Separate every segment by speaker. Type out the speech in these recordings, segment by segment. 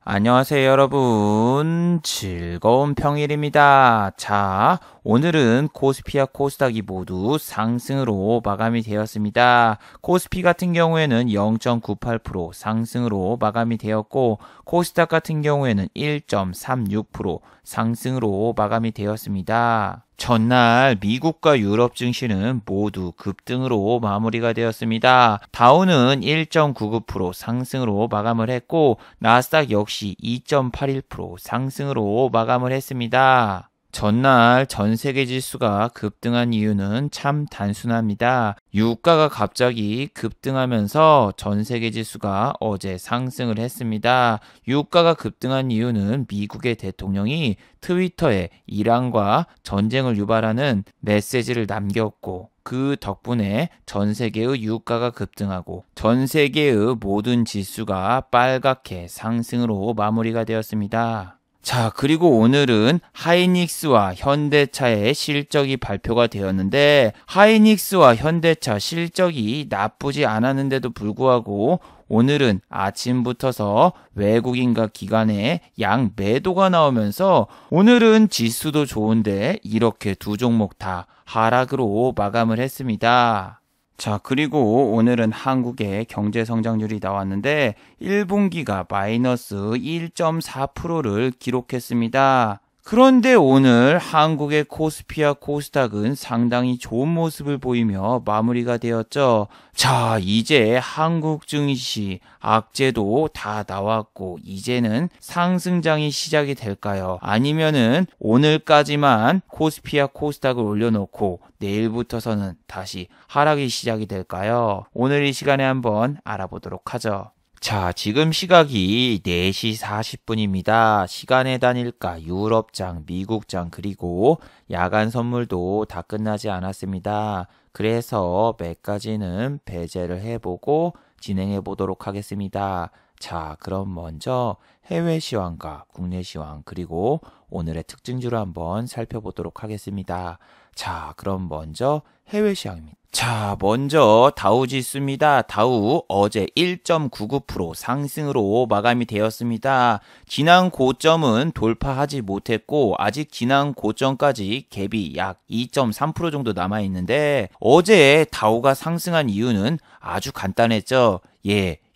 Speaker 1: 안녕하세요, 여러분. 즐거운 평일입니다. 자, 오늘은 코스피와 코스닥이 모두 상승으로 마감이 되었습니다. 코스피 같은 경우에는 0.98% 상승으로 마감이 되었고, 코스닥 같은 경우에는 1.36% 상승으로 마감이 되었습니다. 전날 미국과 유럽 증시는 모두 급등으로 마무리가 되었습니다. 다우는 1.99% 상승으로 마감을 했고, 나스닥 역시 2.81% 상승으로 마감을 했습니다. 전날 전 세계 지수가 급등한 이유는 참 단순합니다. 유가가 갑자기 급등하면서 전 세계 지수가 어제 상승을 했습니다. 유가가 급등한 이유는 미국의 대통령이 트위터에 이란과 전쟁을 유발하는 메시지를 남겼고, 그 덕분에 전 세계의 유가가 급등하고 전 세계의 모든 지수가 빨갛게 상승으로 마무리가 되었습니다. 자, 그리고 오늘은 하이닉스와 현대차의 실적이 발표가 되었는데, 하이닉스와 현대차 실적이 나쁘지 않았는데도 불구하고 오늘은 아침부터서 외국인과 기관의 양 매도가 나오면서 오늘은 지수도 좋은데 이렇게 두 종목 다 하락으로 마감을 했습니다. 자, 그리고 오늘은 한국의 경제 성장률이 나왔는데 1분기가 마이너스 1.4%를 기록했습니다. 그런데 오늘 한국의 코스피와 코스닥은 상당히 좋은 모습을 보이며 마무리가 되었죠. 자, 이제 한국 증시 악재도 다 나왔고 이제는 상승장이 시작이 될까요? 아니면은 오늘까지만 코스피와 코스닥을 올려놓고 내일부터서는 다시 하락이 시작이 될까요? 오늘 이 시간에 한번 알아보도록 하죠. 자, 지금 시각이 4시 40분입니다. 시간의 단일가, 유럽장, 미국장, 그리고 야간 선물도 다 끝나지 않았습니다. 그래서 몇 가지는 배제를 해보고 진행해 보도록 하겠습니다. 자, 그럼 먼저 해외 시황과 국내 시황, 그리고 오늘의 특징주를 한번 살펴보도록 하겠습니다. 자, 그럼 먼저 해외 시황입니다. 자, 먼저 다우 지수입니다. 다우 어제 1.99% 상승으로 마감이 되었습니다. 지난 고점은 돌파하지 못했고 아직 지난 고점까지 갭이 약 2.3% 정도 남아 있는데, 어제 다우가 상승한 이유는 아주 간단했죠.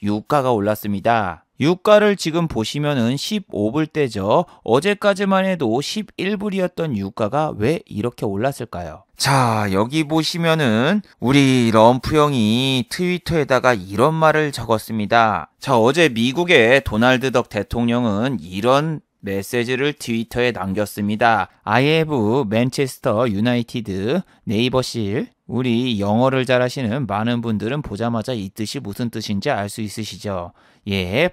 Speaker 1: 유가가 올랐습니다. 유가를 지금 보시면은 15불대죠. 어제까지만 해도 11불이었던 유가가 왜 이렇게 올랐을까요? 자, 여기 보시면은 우리 럼프 형이 트위터에다가 이런 말을 적었습니다. 자, 어제 미국의 도널드 덕 대통령은 이런 메시지를 트위터에 남겼습니다. I have Manchester United 네이버실. 우리 영어를 잘하시는 많은 분들은 보자마자 이 뜻이 무슨 뜻인지 알 수 있으시죠?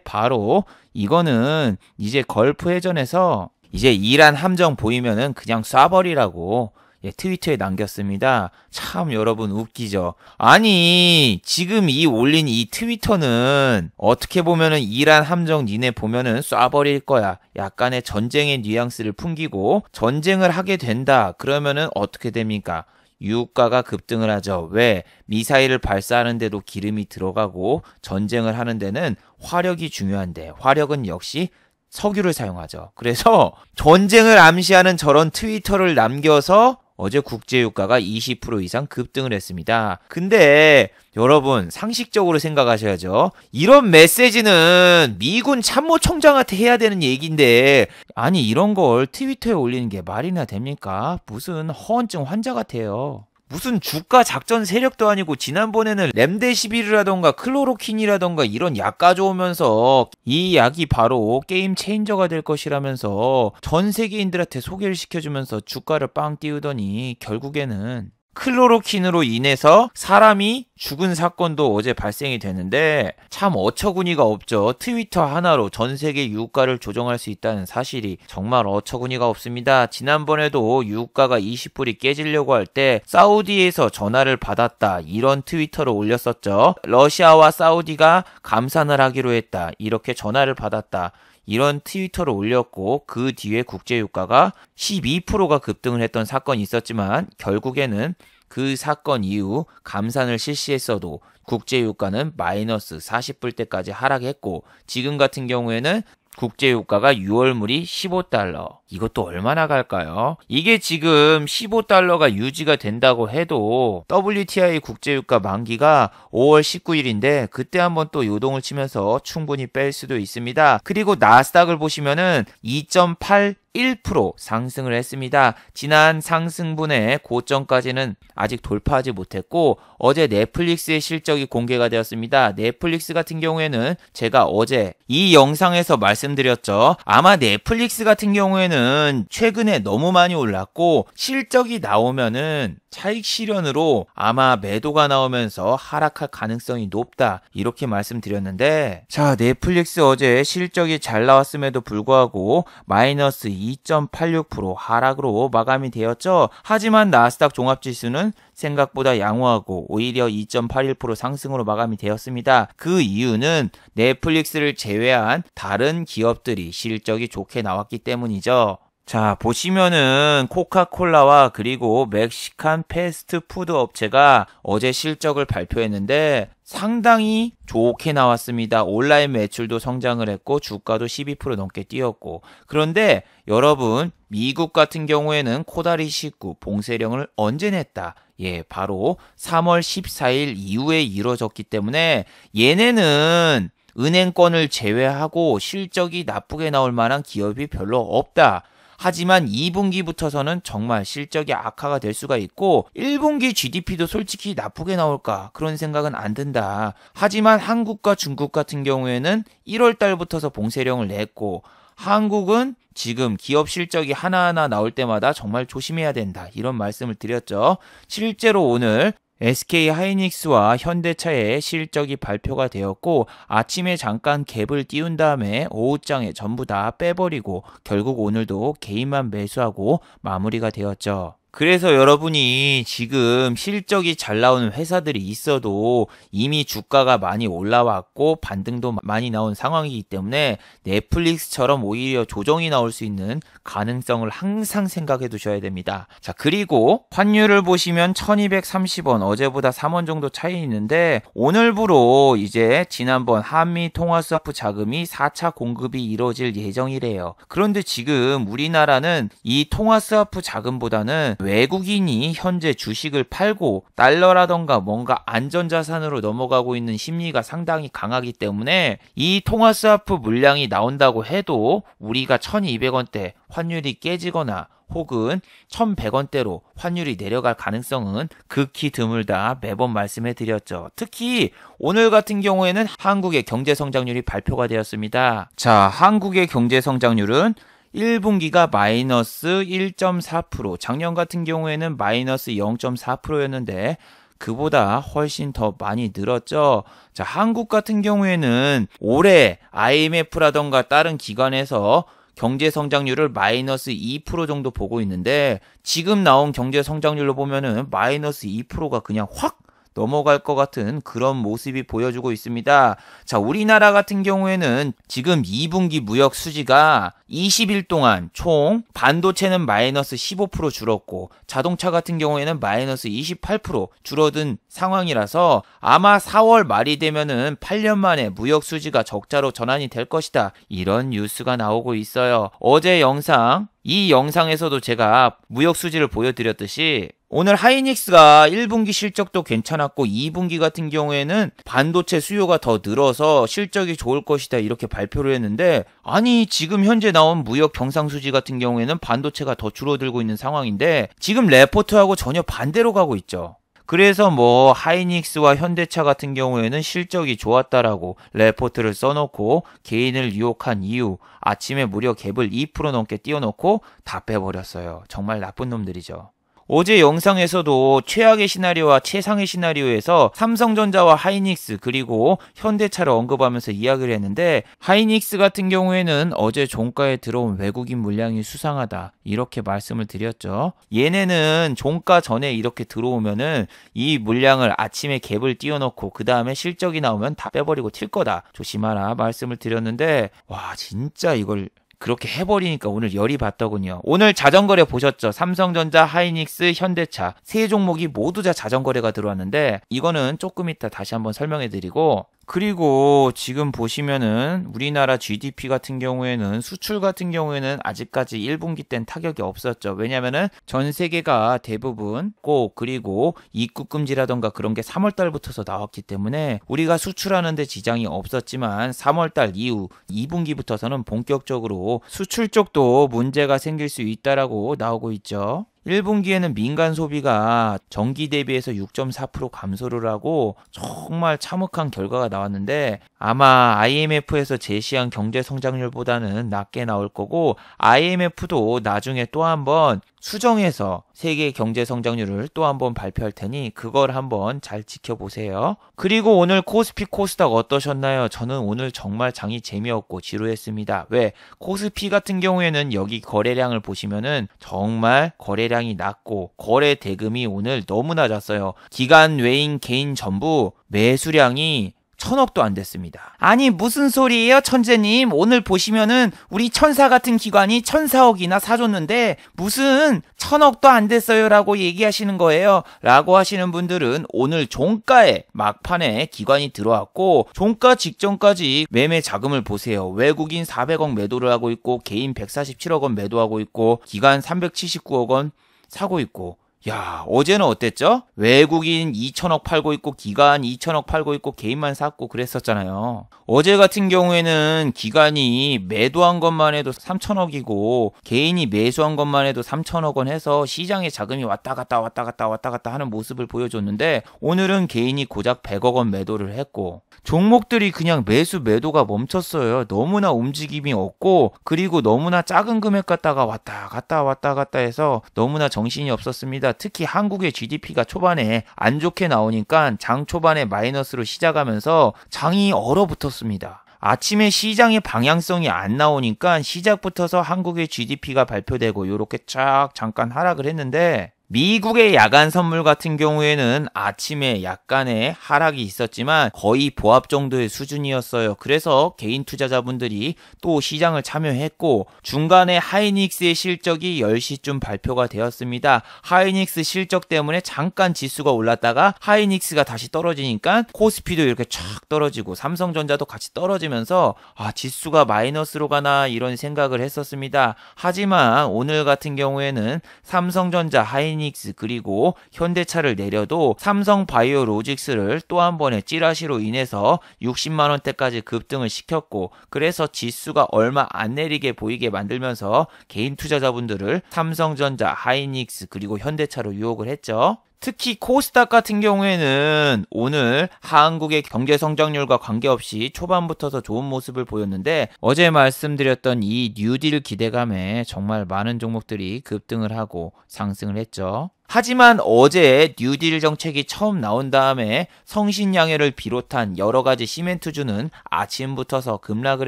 Speaker 1: 바로 이거는 이제 걸프 해전에서 이제 이란 함정 보이면은 그냥 쏴버리라고 트위터에 남겼습니다. 참 여러분 웃기죠? 아니, 지금 이 올린 이 트위터는 어떻게 보면은 이란 함정 니네 보면은 쏴버릴 거야. 약간의 전쟁의 뉘앙스를 풍기고, 전쟁을 하게 된다. 그러면은 어떻게 됩니까? 유가가 급등을 하죠. 왜? 미사일을 발사하는데도 기름이 들어가고 전쟁을 하는 데는 화력이 중요한데, 화력은 역시 석유를 사용하죠. 그래서 전쟁을 암시하는 저런 트위터를 남겨서 어제 국제유가가 20% 이상 급등을 했습니다. 근데 여러분 상식적으로 생각하셔야죠. 이런 메시지는 미군 참모총장한테 해야 되는 얘기인데, 아니 이런 걸 트위터에 올리는 게 말이나 됩니까? 무슨 허언증 환자 같아요. 무슨 주가 작전 세력도 아니고 지난번에는 렘데시비르라던가 클로로킨이라던가 이런 약 가져오면서 이 약이 바로 게임 체인저가 될 것이라면서 전 세계인들한테 소개를 시켜주면서 주가를 빵 띄우더니 결국에는 클로로킨으로 인해서 사람이 죽은 사건도 어제 발생이 되는데, 참 어처구니가 없죠. 트위터 하나로 전 세계 유가를 조정할 수 있다는 사실이 정말 어처구니가 없습니다. 지난번에도 유가가 20불이 깨지려고 할 때 사우디에서 전화를 받았다, 이런 트위터를 올렸었죠. 러시아와 사우디가 감산을 하기로 했다, 이렇게 전화를 받았다, 이런 트위터를 올렸고, 그 뒤에 국제유가가 12%가 급등을 했던 사건이 있었지만 결국에는 그 사건 이후 감산을 실시했어도 국제유가는 마이너스 40불대까지 하락했고, 지금 같은 경우에는 국제유가가 6월물이 15달러. 이것도 얼마나 갈까요? 이게 지금 15달러가 유지가 된다고 해도 WTI 국제유가 만기가 5월 19일인데 그때 한번 또 요동을 치면서 충분히 뺄 수도 있습니다. 그리고 나스닥을 보시면은 2.81% 상승을 했습니다. 지난 상승분의 고점까지는 아직 돌파하지 못했고 어제 넷플릭스의 실적이 공개가 되었습니다. 넷플릭스 같은 경우에는 제가 어제 이 영상에서 말씀드렸죠. 아마 넷플릭스 같은 경우에는 최근에 너무 많이 올랐고 실적이 나오면은 차익 실현으로 아마 매도가 나오면서 하락할 가능성이 높다 이렇게 말씀드렸는데 자 넷플릭스 어제 실적이 잘 나왔음에도 불구하고 마이너스 2.86% 하락으로 마감이 되었죠. 하지만 나스닥 종합지수는 생각보다 양호하고 오히려 2.81% 상승으로 마감이 되었습니다. 그 이유는 넷플릭스를 제외한 다른 기업들이 실적이 좋게 나왔기 때문이죠. 자, 보시면은 코카콜라와 그리고 멕시칸 패스트푸드 업체가 어제 실적을 발표했는데 상당히 좋게 나왔습니다. 온라인 매출도 성장을 했고 주가도 12% 넘게 뛰었고 그런데 여러분 미국 같은 경우에는 코다리 식구 봉쇄령을 언제 냈다? 예, 바로 3월 14일 이후에 이루어졌기 때문에 얘네는 은행권을 제외하고 실적이 나쁘게 나올 만한 기업이 별로 없다. 하지만 2분기부터서는 정말 실적이 악화가 될 수가 있고 1분기 GDP도 솔직히 나쁘게 나올까 그런 생각은 안 든다. 하지만 한국과 중국 같은 경우에는 1월 달부터서 봉쇄령을 냈고 한국은 지금 기업 실적이 하나하나 나올 때마다 정말 조심해야 된다. 이런 말씀을 드렸죠. 실제로 오늘 SK 하이닉스와 현대차의 실적이 발표가 되었고 아침에 잠깐 갭을 띄운 다음에 오후장에 전부 다 빼버리고 결국 오늘도 개인만 매수하고 마무리가 되었죠. 그래서 여러분이 지금 실적이 잘 나오는 회사들이 있어도 이미 주가가 많이 올라왔고 반등도 많이 나온 상황이기 때문에 넷플릭스처럼 오히려 조정이 나올 수 있는 가능성을 항상 생각해 두셔야 됩니다. 자, 그리고 환율을 보시면 1230원, 어제보다 3원 정도 차이 있는데 오늘부로 이제 지난번 한미 통화스와프 자금이 4차 공급이 이루어질 예정이래요. 그런데 지금 우리나라는 이 통화스와프 자금보다는 외국인이 현재 주식을 팔고 달러라던가 뭔가 안전자산으로 넘어가고 있는 심리가 상당히 강하기 때문에 이 통화스와프 물량이 나온다고 해도 우리가 1200원대 환율이 깨지거나 혹은 1100원대로 환율이 내려갈 가능성은 극히 드물다 매번 말씀해 드렸죠. 특히 오늘 같은 경우에는 한국의 경제성장률이 발표가 되었습니다. 자, 한국의 경제성장률은 1분기가 마이너스 1.4%, 작년 같은 경우에는 마이너스 0.4%였는데 그보다 훨씬 더 많이 늘었죠. 자, 한국 같은 경우에는 올해 IMF라던가 다른 기관에서 경제 성장률을 마이너스 2% 정도 보고 있는데 지금 나온 경제 성장률로 보면은 마이너스 2%가 그냥 확 넘어갈 것 같은 그런 모습이 보여주고 있습니다. 자, 우리나라 같은 경우에는 지금 2분기 무역 수지가 20일 동안 총 반도체는 마이너스 15% 줄었고 자동차 같은 경우에는 마이너스 28% 줄어든 상황이라서 아마 4월 말이 되면은 8년 만에 무역 수지가 적자로 전환이 될 것이다. 이런 뉴스가 나오고 있어요. 어제 영상, 이 영상에서도 제가 무역 수지를 보여드렸듯이 오늘 하이닉스가 1분기 실적도 괜찮았고 2분기 같은 경우에는 반도체 수요가 더 늘어서 실적이 좋을 것이다 이렇게 발표를 했는데 아니 지금 현재 나온 무역 경상수지 같은 경우에는 반도체가 더 줄어들고 있는 상황인데 지금 레포트하고 전혀 반대로 가고 있죠. 그래서 뭐 하이닉스와 현대차 같은 경우에는 실적이 좋았다라고 레포트를 써놓고 개인을 유혹한 이유 아침에 무려 갭을 2% 넘게 띄워놓고 다 빼버렸어요. 정말 나쁜 놈들이죠. 어제 영상에서도 최악의 시나리오와 최상의 시나리오에서 삼성전자와 하이닉스 그리고 현대차를 언급하면서 이야기를 했는데 하이닉스 같은 경우에는 어제 종가에 들어온 외국인 물량이 수상하다 이렇게 말씀을 드렸죠. 얘네는 종가 전에 이렇게 들어오면은 이 물량을 아침에 갭을 띄워놓고 그 다음에 실적이 나오면 다 빼버리고 튈 거다 조심하라 말씀을 드렸는데 와 진짜 이걸 그렇게 해버리니까 오늘 열이 받더군요. 오늘 자전거래 보셨죠? 삼성전자, 하이닉스, 현대차 세 종목이 모두 다 자전거래가 들어왔는데 이거는 조금 이따 다시 한번 설명해드리고 그리고 지금 보시면은 우리나라 GDP 같은 경우에는 수출 같은 경우에는 아직까지 1분기 땐 타격이 없었죠. 왜냐면은 전 세계가 대부분 그리고 입국 금지라던가 그런 게 3월 달부터서 나왔기 때문에 우리가 수출하는데 지장이 없었지만 3월 달 이후 2분기부터서는 본격적으로 수출 쪽도 문제가 생길 수 있다라고 나오고 있죠. 1분기에는 민간 소비가 전기 대비해서 6.4% 감소를 하고 정말 참혹한 결과가 나왔는데 아마 IMF에서 제시한 경제 성장률보다는 낮게 나올 거고 IMF도 나중에 또 한번 수정해서 세계 경제 성장률을 또 한번 발표할 테니 그걸 한번 잘 지켜보세요. 그리고 오늘 코스피 코스닥 어떠셨나요? 저는 오늘 정말 장이 재미없고 지루했습니다. 왜? 코스피 같은 경우에는 여기 거래량을 보시면은 정말 거래량이 낮고 거래 대금이 오늘 너무 낮았어요. 기관 외인 개인 전부 매수량이 1,000억도 안 됐습니다. 아니 무슨 소리예요 천재님? 오늘 보시면은 우리 천사 같은 기관이 1,004억이나 사줬는데 무슨 1,000억도 안 됐어요 라고 얘기하시는 거예요. 라고 하시는 분들은 오늘 종가에 막판에 기관이 들어왔고 종가 직전까지 매매 자금을 보세요. 외국인 400억 매도를 하고 있고 개인 147억 원 매도하고 있고 기관 379억 원 사고 있고 야, 어제는 어땠죠? 외국인 2천억 팔고 있고 기관 2천억 팔고 있고 개인만 샀고 그랬었잖아요. 어제 같은 경우에는 기관이 매도한 것만 해도 3천억이고 개인이 매수한 것만 해도 3천억 원 해서 시장에 자금이 왔다 갔다 하는 모습을 보여줬는데 오늘은 개인이 고작 100억 원 매도를 했고 종목들이 그냥 매도가 멈췄어요. 너무나 움직임이 없고 그리고 너무나 작은 금액 갖다가 왔다 갔다 해서 너무나 정신이 없었습니다. 특히 한국의 GDP가 초반에 안 좋게 나오니까 장 초반에 마이너스로 시작하면서 장이 얼어붙었습니다. 아침에 시장의 방향성이 안 나오니까 시작부터서 한국의 GDP가 발표되고 이렇게 쫙 잠깐 하락을 했는데 미국의 야간 선물 같은 경우에는 아침에 약간의 하락이 있었지만 거의 보합 정도의 수준이었어요. 그래서 개인 투자자분들이 또 시장을 참여했고 중간에 하이닉스의 실적이 10시쯤 발표가 되었습니다. 하이닉스 실적 때문에 잠깐 지수가 올랐다가 하이닉스가 다시 떨어지니까 코스피도 이렇게 쫙 떨어지고 삼성전자도 같이 떨어지면서 지수가 마이너스로 가나 이런 생각을 했었습니다. 하지만 오늘 같은 경우에는 삼성전자, 하이닉스 그리고 현대차를 내려도 삼성바이오로직스를 또 한 번의 찌라시로 인해서 60만 원대까지 급등을 시켰고 그래서 지수가 얼마 안 내리게 보이게 만들면서 개인 투자자분들을 삼성전자, 하이닉스 그리고 현대차로 유혹을 했죠. 특히 코스닥 같은 경우에는 오늘 한국의 경제 성장률과 관계없이 초반부터서 좋은 모습을 보였는데 어제 말씀드렸던 이 뉴딜 기대감에 정말 많은 종목들이 급등을 하고 상승을 했죠. 하지만 어제 뉴딜 정책이 처음 나온 다음에 성신양해를 비롯한 여러 가지 시멘트주는 아침부터서 급락을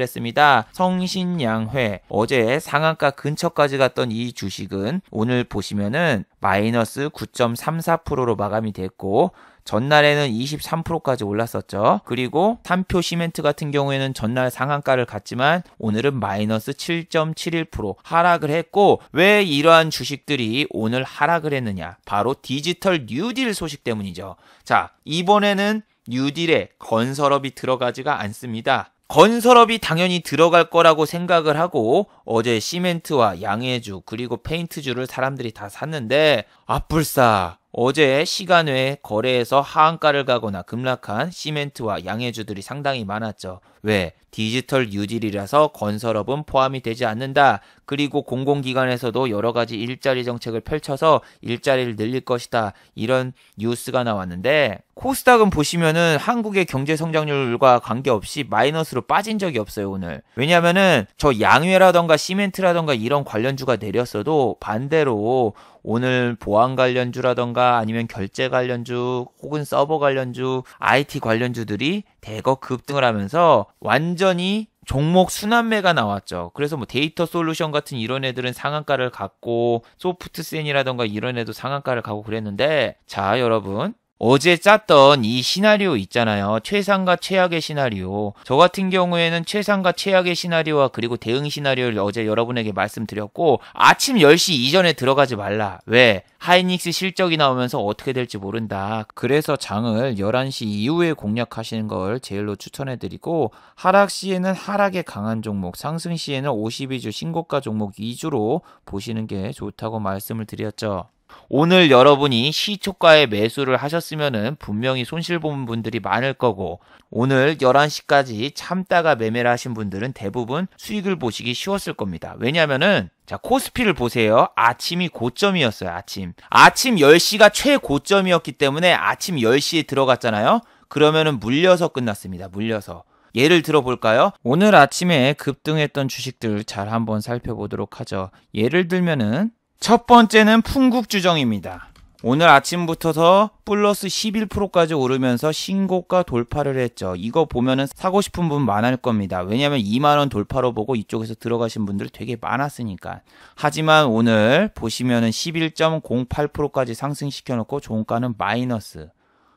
Speaker 1: 했습니다. 성신양회 어제 상한가 근처까지 갔던 이 주식은 오늘 보시면은 마이너스 9.34%로 마감이 됐고 전날에는 23%까지 올랐었죠. 그리고 삼표 시멘트 같은 경우에는 전날 상한가를 갔지만 오늘은 마이너스 7.71% 하락을 했고 왜 이러한 주식들이 오늘 하락을 했느냐? 바로 디지털 뉴딜 소식 때문이죠. 자, 이번에는 뉴딜에 건설업이 들어가지가 않습니다. 건설업이 당연히 들어갈 거라고 생각을 하고 어제 시멘트와 양해주 그리고 페인트주를 사람들이 다 샀는데 아뿔싸 어제 시간 외에 거래에서 하한가를 가거나 급락한 시멘트와 양해주들이 상당히 많았죠. 왜? 디지털 뉴딜이라서 건설업은 포함이 되지 않는다. 그리고 공공기관에서도 여러 가지 일자리 정책을 펼쳐서 일자리를 늘릴 것이다. 이런 뉴스가 나왔는데 코스닥은 보시면은 한국의 경제 성장률과 관계없이 마이너스로 빠진 적이 없어요, 오늘. 왜냐면은 저 양회라던가 시멘트라던가 이런 관련주가 내렸어도 반대로 오늘 보안 관련주라던가 아니면 결제 관련주 혹은 서버 관련주, IT 관련주들이 대거 급등을 하면서 완전히 종목 순환매가 나왔죠. 그래서 뭐 데이터 솔루션 같은 이런 애들은 상한가를 갔고 소프트센이라던가 이런 애도 상한가를 가고 그랬는데 자 여러분 어제 짰던 이 시나리오 있잖아요. 최상과 최악의 시나리오. 저 같은 경우에는 최상과 최악의 시나리오와 그리고 대응 시나리오를 어제 여러분에게 말씀드렸고 아침 10시 이전에 들어가지 말라. 왜? 하이닉스 실적이 나오면서 어떻게 될지 모른다. 그래서 장을 11시 이후에 공략하시는 걸 제일로 추천해드리고 하락 시에는 하락에 강한 종목, 상승 시에는 52주 신고가 종목 위주로 보시는 게 좋다고 말씀을 드렸죠. 오늘 여러분이 시초가에 매수를 하셨으면은 분명히 손실 본 분들이 많을 거고 오늘 11시까지 참다가 매매를 하신 분들은 대부분 수익을 보시기 쉬웠을 겁니다. 왜냐면은 자, 코스피를 보세요. 아침이 고점이었어요. 아침 10시가 최고점이었기 때문에 아침 10시에 들어갔잖아요. 그러면은 물려서 끝났습니다. 물려서. 예를 들어 볼까요? 오늘 아침에 급등했던 주식들 잘 한번 살펴보도록 하죠. 예를 들면은 첫 번째는 풍국주정입니다. 오늘 아침부터서 플러스 11%까지 오르면서 신고가 돌파를 했죠. 이거 보면은 사고 싶은 분 많을 겁니다. 왜냐면 2만원 돌파로 보고 이쪽에서 들어가신 분들 되게 많았으니까. 하지만 오늘 보시면은 11.08%까지 상승시켜 놓고 종가는 마이너스.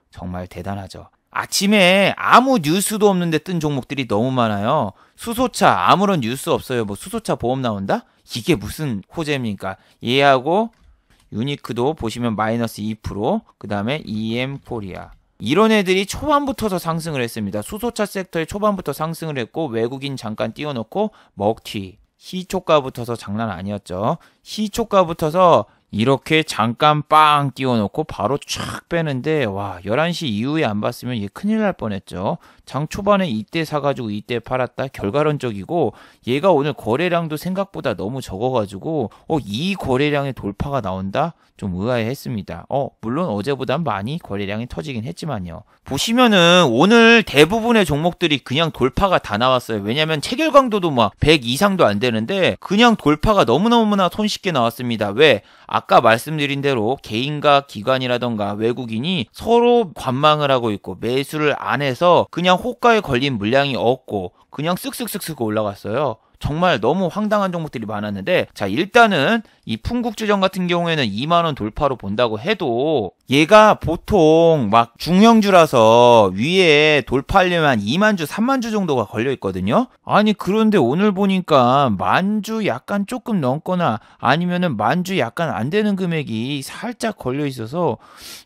Speaker 1: 정말 대단하죠. 아침에 아무 뉴스도 없는데 뜬 종목들이 너무 많아요. 수소차 아무런 뉴스 없어요. 뭐 수소차 보험 나온다? 이게 무슨 호재입니까? 얘하고 유니크도 보시면 마이너스 2%, 그 다음에 EM코리아. 이런 애들이 초반부터서 상승을 했습니다. 수소차 섹터에 초반부터 상승을 했고 외국인 잠깐 띄워놓고 먹튀. 시초가부터서 장난 아니었죠. 시초가부터서 이렇게 잠깐 빵 띄워놓고 바로 촥 빼는데 와 11시 이후에 안 봤으면 얘 큰일 날 뻔했죠. 장 초반에 이때 사가지고 이때 팔았다 결과론적이고 얘가 오늘 거래량도 생각보다 너무 적어가지고 이 거래량의 돌파가 나온다? 좀 의아해했습니다. 물론 어제보단 많이 거래량이 터지긴 했지만요. 보시면은 오늘 대부분의 종목들이 그냥 돌파가 다 나왔어요. 왜냐면 체결 강도도 막 100 이상도 안 되는데 그냥 돌파가 너무너무나 손쉽게 나왔습니다. 왜? 아까 말씀드린 대로 개인과 기관이라던가 외국인이 서로 관망을 하고 있고 매수를 안 해서 그냥 호가에 걸린 물량이 없고 그냥 쓱쓱쓱쓱 올라갔어요. 정말 너무 황당한 종목들이 많았는데 자 일단은 이 풍국주정 같은 경우에는 2만원 돌파로 본다고 해도 얘가 보통 막 중형주라서 위에 돌파하려면 한 2만주 3만주 정도가 걸려 있거든요. 아니 그런데 오늘 보니까 만주 약간 조금 넘거나 아니면은 만주 약간 안 되는 금액이 살짝 걸려 있어서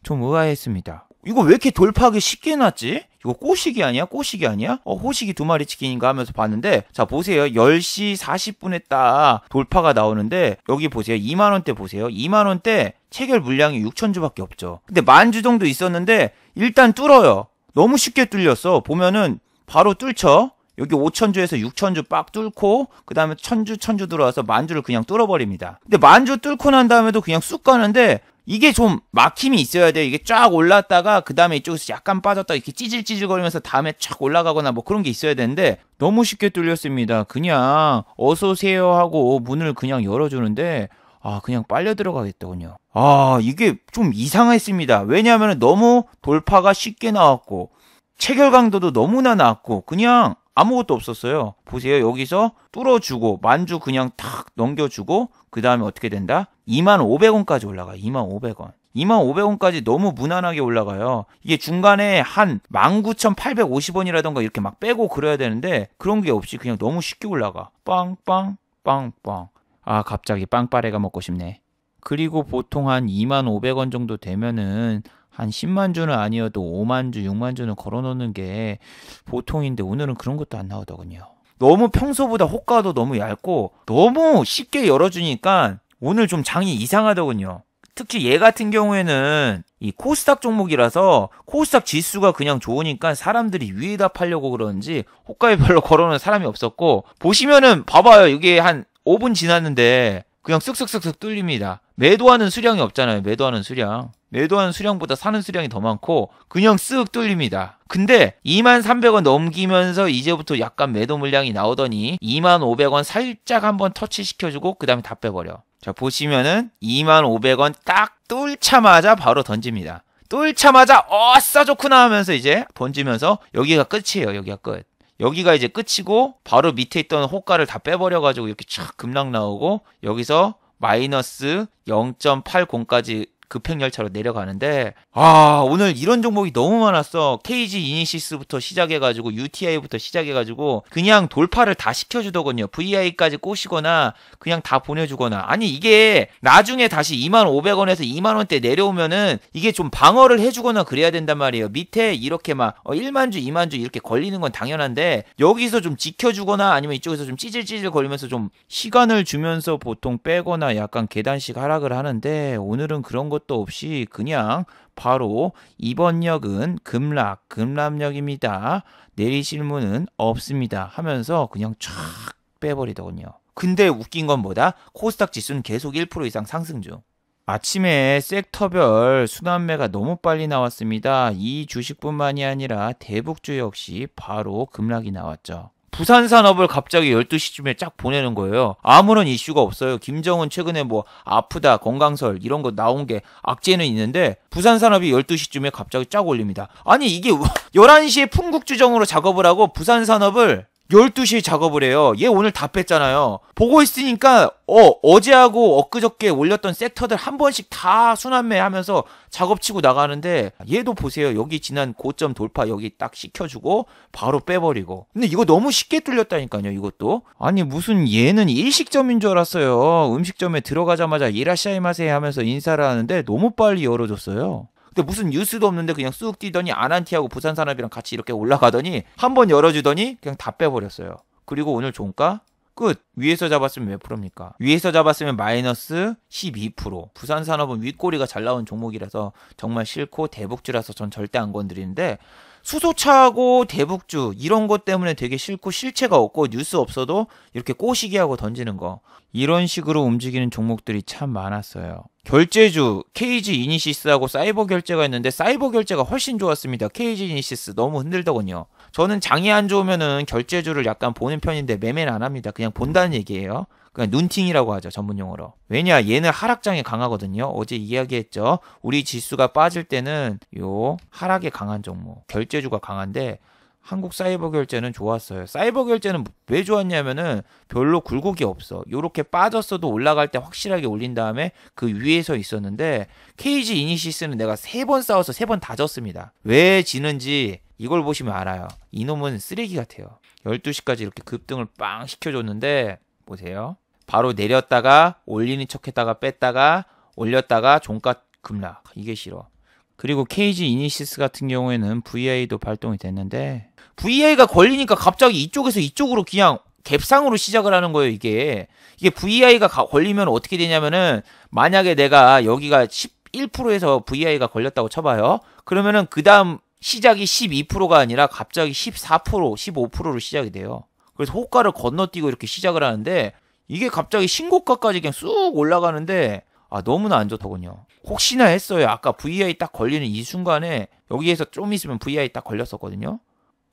Speaker 1: 좀 의아했습니다. 이거 왜 이렇게 돌파하기 쉽게 해놨지? 이거 꼬시기 아니야? 꼬시기 아니야? 호식이 2마리 치킨인가 하면서 봤는데 자 보세요. 10시 40분에 딱 돌파가 나오는데 여기 보세요. 2만원대 보세요. 2만원대 체결 물량이 6천주밖에 없죠. 근데 만주 정도 있었는데 일단 뚫어요. 너무 쉽게 뚫렸어. 보면은 바로 뚫죠. 여기 5천주에서 6천주 빡 뚫고 그 다음에 천주 들어와서 만주를 그냥 뚫어버립니다. 근데 만주 뚫고 난 다음에도 그냥 쑥 가는데 이게 좀 막힘이 있어야 돼요. 이게 쫙 올랐다가 그 다음에 이쪽에서 약간 빠졌다 이렇게 찌질찌질거리면서 다음에 쫙 올라가거나 뭐 그런 게 있어야 되는데 너무 쉽게 뚫렸습니다. 그냥 어서 오세요 하고 문을 그냥 열어주는데 그냥 빨려 들어가겠더군요. 이게 좀 이상했습니다. 왜냐하면 너무 돌파가 쉽게 나왔고 체결 강도도 너무나 낮고 그냥 아무것도 없었어요. 보세요. 여기서 뚫어주고 만주 그냥 탁 넘겨주고 그 다음에 어떻게 된다? 25,500원까지 올라가요. 25,500원. 25,500원까지 너무 무난하게 올라가요. 이게 중간에 한 19,850원이라던가 이렇게 막 빼고 그래야 되는데 그런 게 없이 그냥 너무 쉽게 올라가. 빵빵 빵빵. 갑자기 빵빠레가 먹고 싶네. 그리고 보통 한 25,500원 정도 되면은 한 10만 주는 아니어도 5만 주, 6만 주는 걸어놓는 게 보통인데 오늘은 그런 것도 안 나오더군요. 너무 평소보다 호가도 너무 얇고 너무 쉽게 열어주니까 오늘 좀 장이 이상하더군요. 특히 얘 같은 경우에는 이 코스닥 종목이라서 코스닥 지수가 그냥 좋으니까 사람들이 위에다 팔려고 그러는지 호가에 별로 걸어놓은 사람이 없었고 보시면은 봐봐요. 이게 한 5분 지났는데 그냥 쓱쓱쓱쓱 뚫립니다. 매도하는 수량이 없잖아요. 매도하는 수량보다 사는 수량이 더 많고 그냥 쓱 뚫립니다. 근데 23,300원 넘기면서 이제부터 약간 매도 물량이 나오더니 25,000원 살짝 한번 터치시켜주고 그 다음에 다 빼버려. 자 보시면은 25,000원 딱 뚫자마자 바로 던집니다. 뚫자마자 싸좋구나 하면서 이제 던지면서 여기가 끝이에요. 여기가 끝. 여기가 이제 끝이고 바로 밑에 있던 호가를 다 빼버려가지고 이렇게 촥 급락 나오고 여기서 마이너스 0.80까지 급행열차로 내려가는데 오늘 이런 종목이 너무 많았어. KG 이니시스부터 시작해가지고 UTI부터 시작해가지고 그냥 돌파를 다 시켜주더군요. VI까지 꼬시거나 그냥 다 보내주거나. 아니 이게 나중에 다시 2,500원에서 2만원대 내려오면은 이게 좀 방어를 해주거나 그래야 된단 말이에요. 밑에 이렇게 막 1만주 2만주 이렇게 걸리는 건 당연한데 여기서 좀 지켜주거나 아니면 이쪽에서 좀 찌질찌질 걸리면서 좀 시간을 주면서 보통 빼거나 약간 계단식 하락을 하는데 오늘은 그런 것도 없이 그냥 바로 이번 역은 급락역입니다. 내리실 문은 없습니다 하면서 그냥 쫙 빼버리더군요. 근데 웃긴 건 뭐다? 코스닥 지수는 계속 1% 이상 상승 중. 아침에 섹터별 순환매가 너무 빨리 나왔습니다. 이 주식뿐만이 아니라 대북주 역시 바로 급락이 나왔죠. 부산산업을 갑자기 12시쯤에 쫙 보내는 거예요. 아무런 이슈가 없어요. 김정은 최근에 뭐 아프다, 건강설 이런 거 나온 게 악재는 있는데 부산산업이 12시쯤에 갑자기 쫙 올립니다. 아니 이게 11시에 풍국주정으로 작업을 하고 부산산업을 12시에 작업을 해요. 얘 오늘 다 뺐잖아요. 보고 있으니까 어제하고 엊그저께 올렸던 섹터들 한 번씩 다 순환매 하면서 작업치고 나가는데 얘도 보세요. 여기 지난 고점 돌파 여기 딱 시켜주고 바로 빼버리고. 근데 이거 너무 쉽게 뚫렸다니까요. 이것도. 아니 무슨 얘는 일식점인 줄 알았어요. 음식점에 들어가자마자 이라샤이마세 하면서 인사를 하는데 너무 빨리 열어줬어요. 근데 무슨 뉴스도 없는데 그냥 쑥 뛰더니 아난티하고 부산산업이랑 같이 이렇게 올라가더니 한번 열어주더니 그냥 다 빼버렸어요. 그리고 오늘 종가 끝. 위에서 잡았으면 몇 프로입니까? 위에서 잡았으면 마이너스 12%. 부산산업은 윗꼬리가 잘 나온 종목이라서 정말 싫고 대북주라서 전 절대 안 건드리는데 수소차하고 대북주 이런 것 때문에 되게 싫고 실체가 없고 뉴스 없어도 이렇게 꼬시기 하고 던지는 거. 이런 식으로 움직이는 종목들이 참 많았어요. 결제주 KG 이니시스하고 사이버 결제가 있는데 사이버 결제가 훨씬 좋았습니다. KG 이니시스 너무 흔들더군요. 저는 장이 안 좋으면은 결제주를 약간 보는 편인데 매매는 안 합니다. 그냥 본다는 얘기예요. 그냥 눈팅이라고 하죠, 전문용어로. 왜냐, 얘는 하락장에 강하거든요. 어제 이야기했죠. 우리 지수가 빠질 때는 요 하락에 강한 종목, 결제주가 강한데 한국 사이버 결제는 좋았어요. 사이버 결제는 왜 좋았냐면은 별로 굴곡이 없어. 요렇게 빠졌어도 올라갈 때 확실하게 올린 다음에 그 위에서 있었는데 KG 이니시스는 내가 3번 싸워서 3번 다 졌습니다. 왜 지는지 이걸 보시면 알아요. 이놈은 쓰레기 같아요. 12시까지 이렇게 급등을 빵 시켜줬는데 보세요. 바로 내렸다가 올리는 척했다가 뺐다가 올렸다가 종가 급락. 이게 싫어. 그리고 KG 이니시스 같은 경우에는 VI도 발동이 됐는데 VI가 걸리니까 갑자기 이쪽에서 이쪽으로 그냥 갭상으로 시작을 하는 거예요. 이게 VI가 걸리면 어떻게 되냐면은 만약에 내가 여기가 11%에서 VI가 걸렸다고 쳐봐요. 그러면은 그 다음 시작이 12%가 아니라 갑자기 14%, 15%로 시작이 돼요. 그래서 호가를 건너뛰고 이렇게 시작을 하는데 이게 갑자기 신고가까지 그냥 쑥 올라가는데 너무나 안 좋더군요. 혹시나 했어요. 아까 VI 딱 걸리는 이 순간에 여기에서 좀 있으면 VI 딱 걸렸었거든요.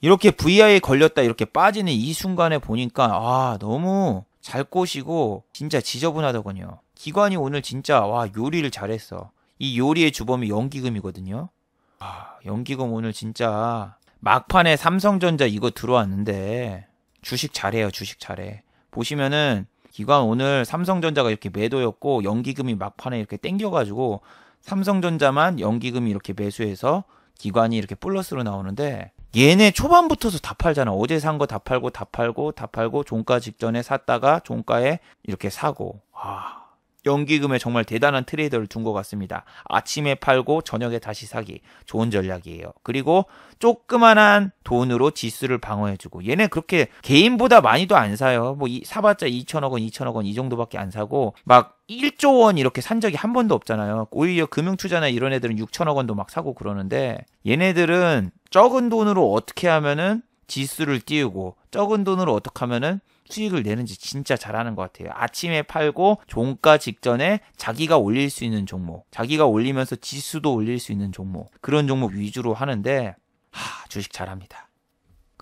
Speaker 1: 이렇게 VI에 걸렸다 이렇게 빠지는 이 순간에 보니까 너무 잘 꼬시고 진짜 지저분하더군요. 기관이 오늘 진짜 요리를 잘했어. 이 요리의 주범이 연기금이거든요. 연기금 오늘 진짜 막판에 삼성전자 이거 들어왔는데 주식 잘해요. 주식 잘해. 보시면은 기관 오늘 삼성전자가 이렇게 매도였고 연기금이 막판에 이렇게 땡겨가지고 삼성전자만 연기금이 이렇게 매수해서 기관이 이렇게 플러스로 나오는데 얘네 초반부터서 다 팔잖아. 어제 산 거 다 팔고 종가 직전에 샀다가 종가에 이렇게 사고. 연기금에 정말 대단한 트레이더를 둔 것 같습니다. 아침에 팔고 저녁에 다시 사기. 좋은 전략이에요. 그리고 조그만한 돈으로 지수를 방어해주고. 얘네 그렇게 개인보다 많이도 안 사요. 사봤자 2천억 원, 2천억 원 이 정도밖에 안 사고 막 1조 원 이렇게 산 적이 한 번도 없잖아요. 오히려 금융투자나 이런 애들은 6천억 원도 막 사고 그러는데 얘네들은 적은 돈으로 어떻게 하면은 지수를 띄우고 적은 돈으로 어떻게 하면은 수익을 내는지 진짜 잘하는 것 같아요. 아침에 팔고 종가 직전에 자기가 올릴 수 있는 종목, 자기가 올리면서 지수도 올릴 수 있는 종목, 그런 종목 위주로 하는데 주식 잘합니다.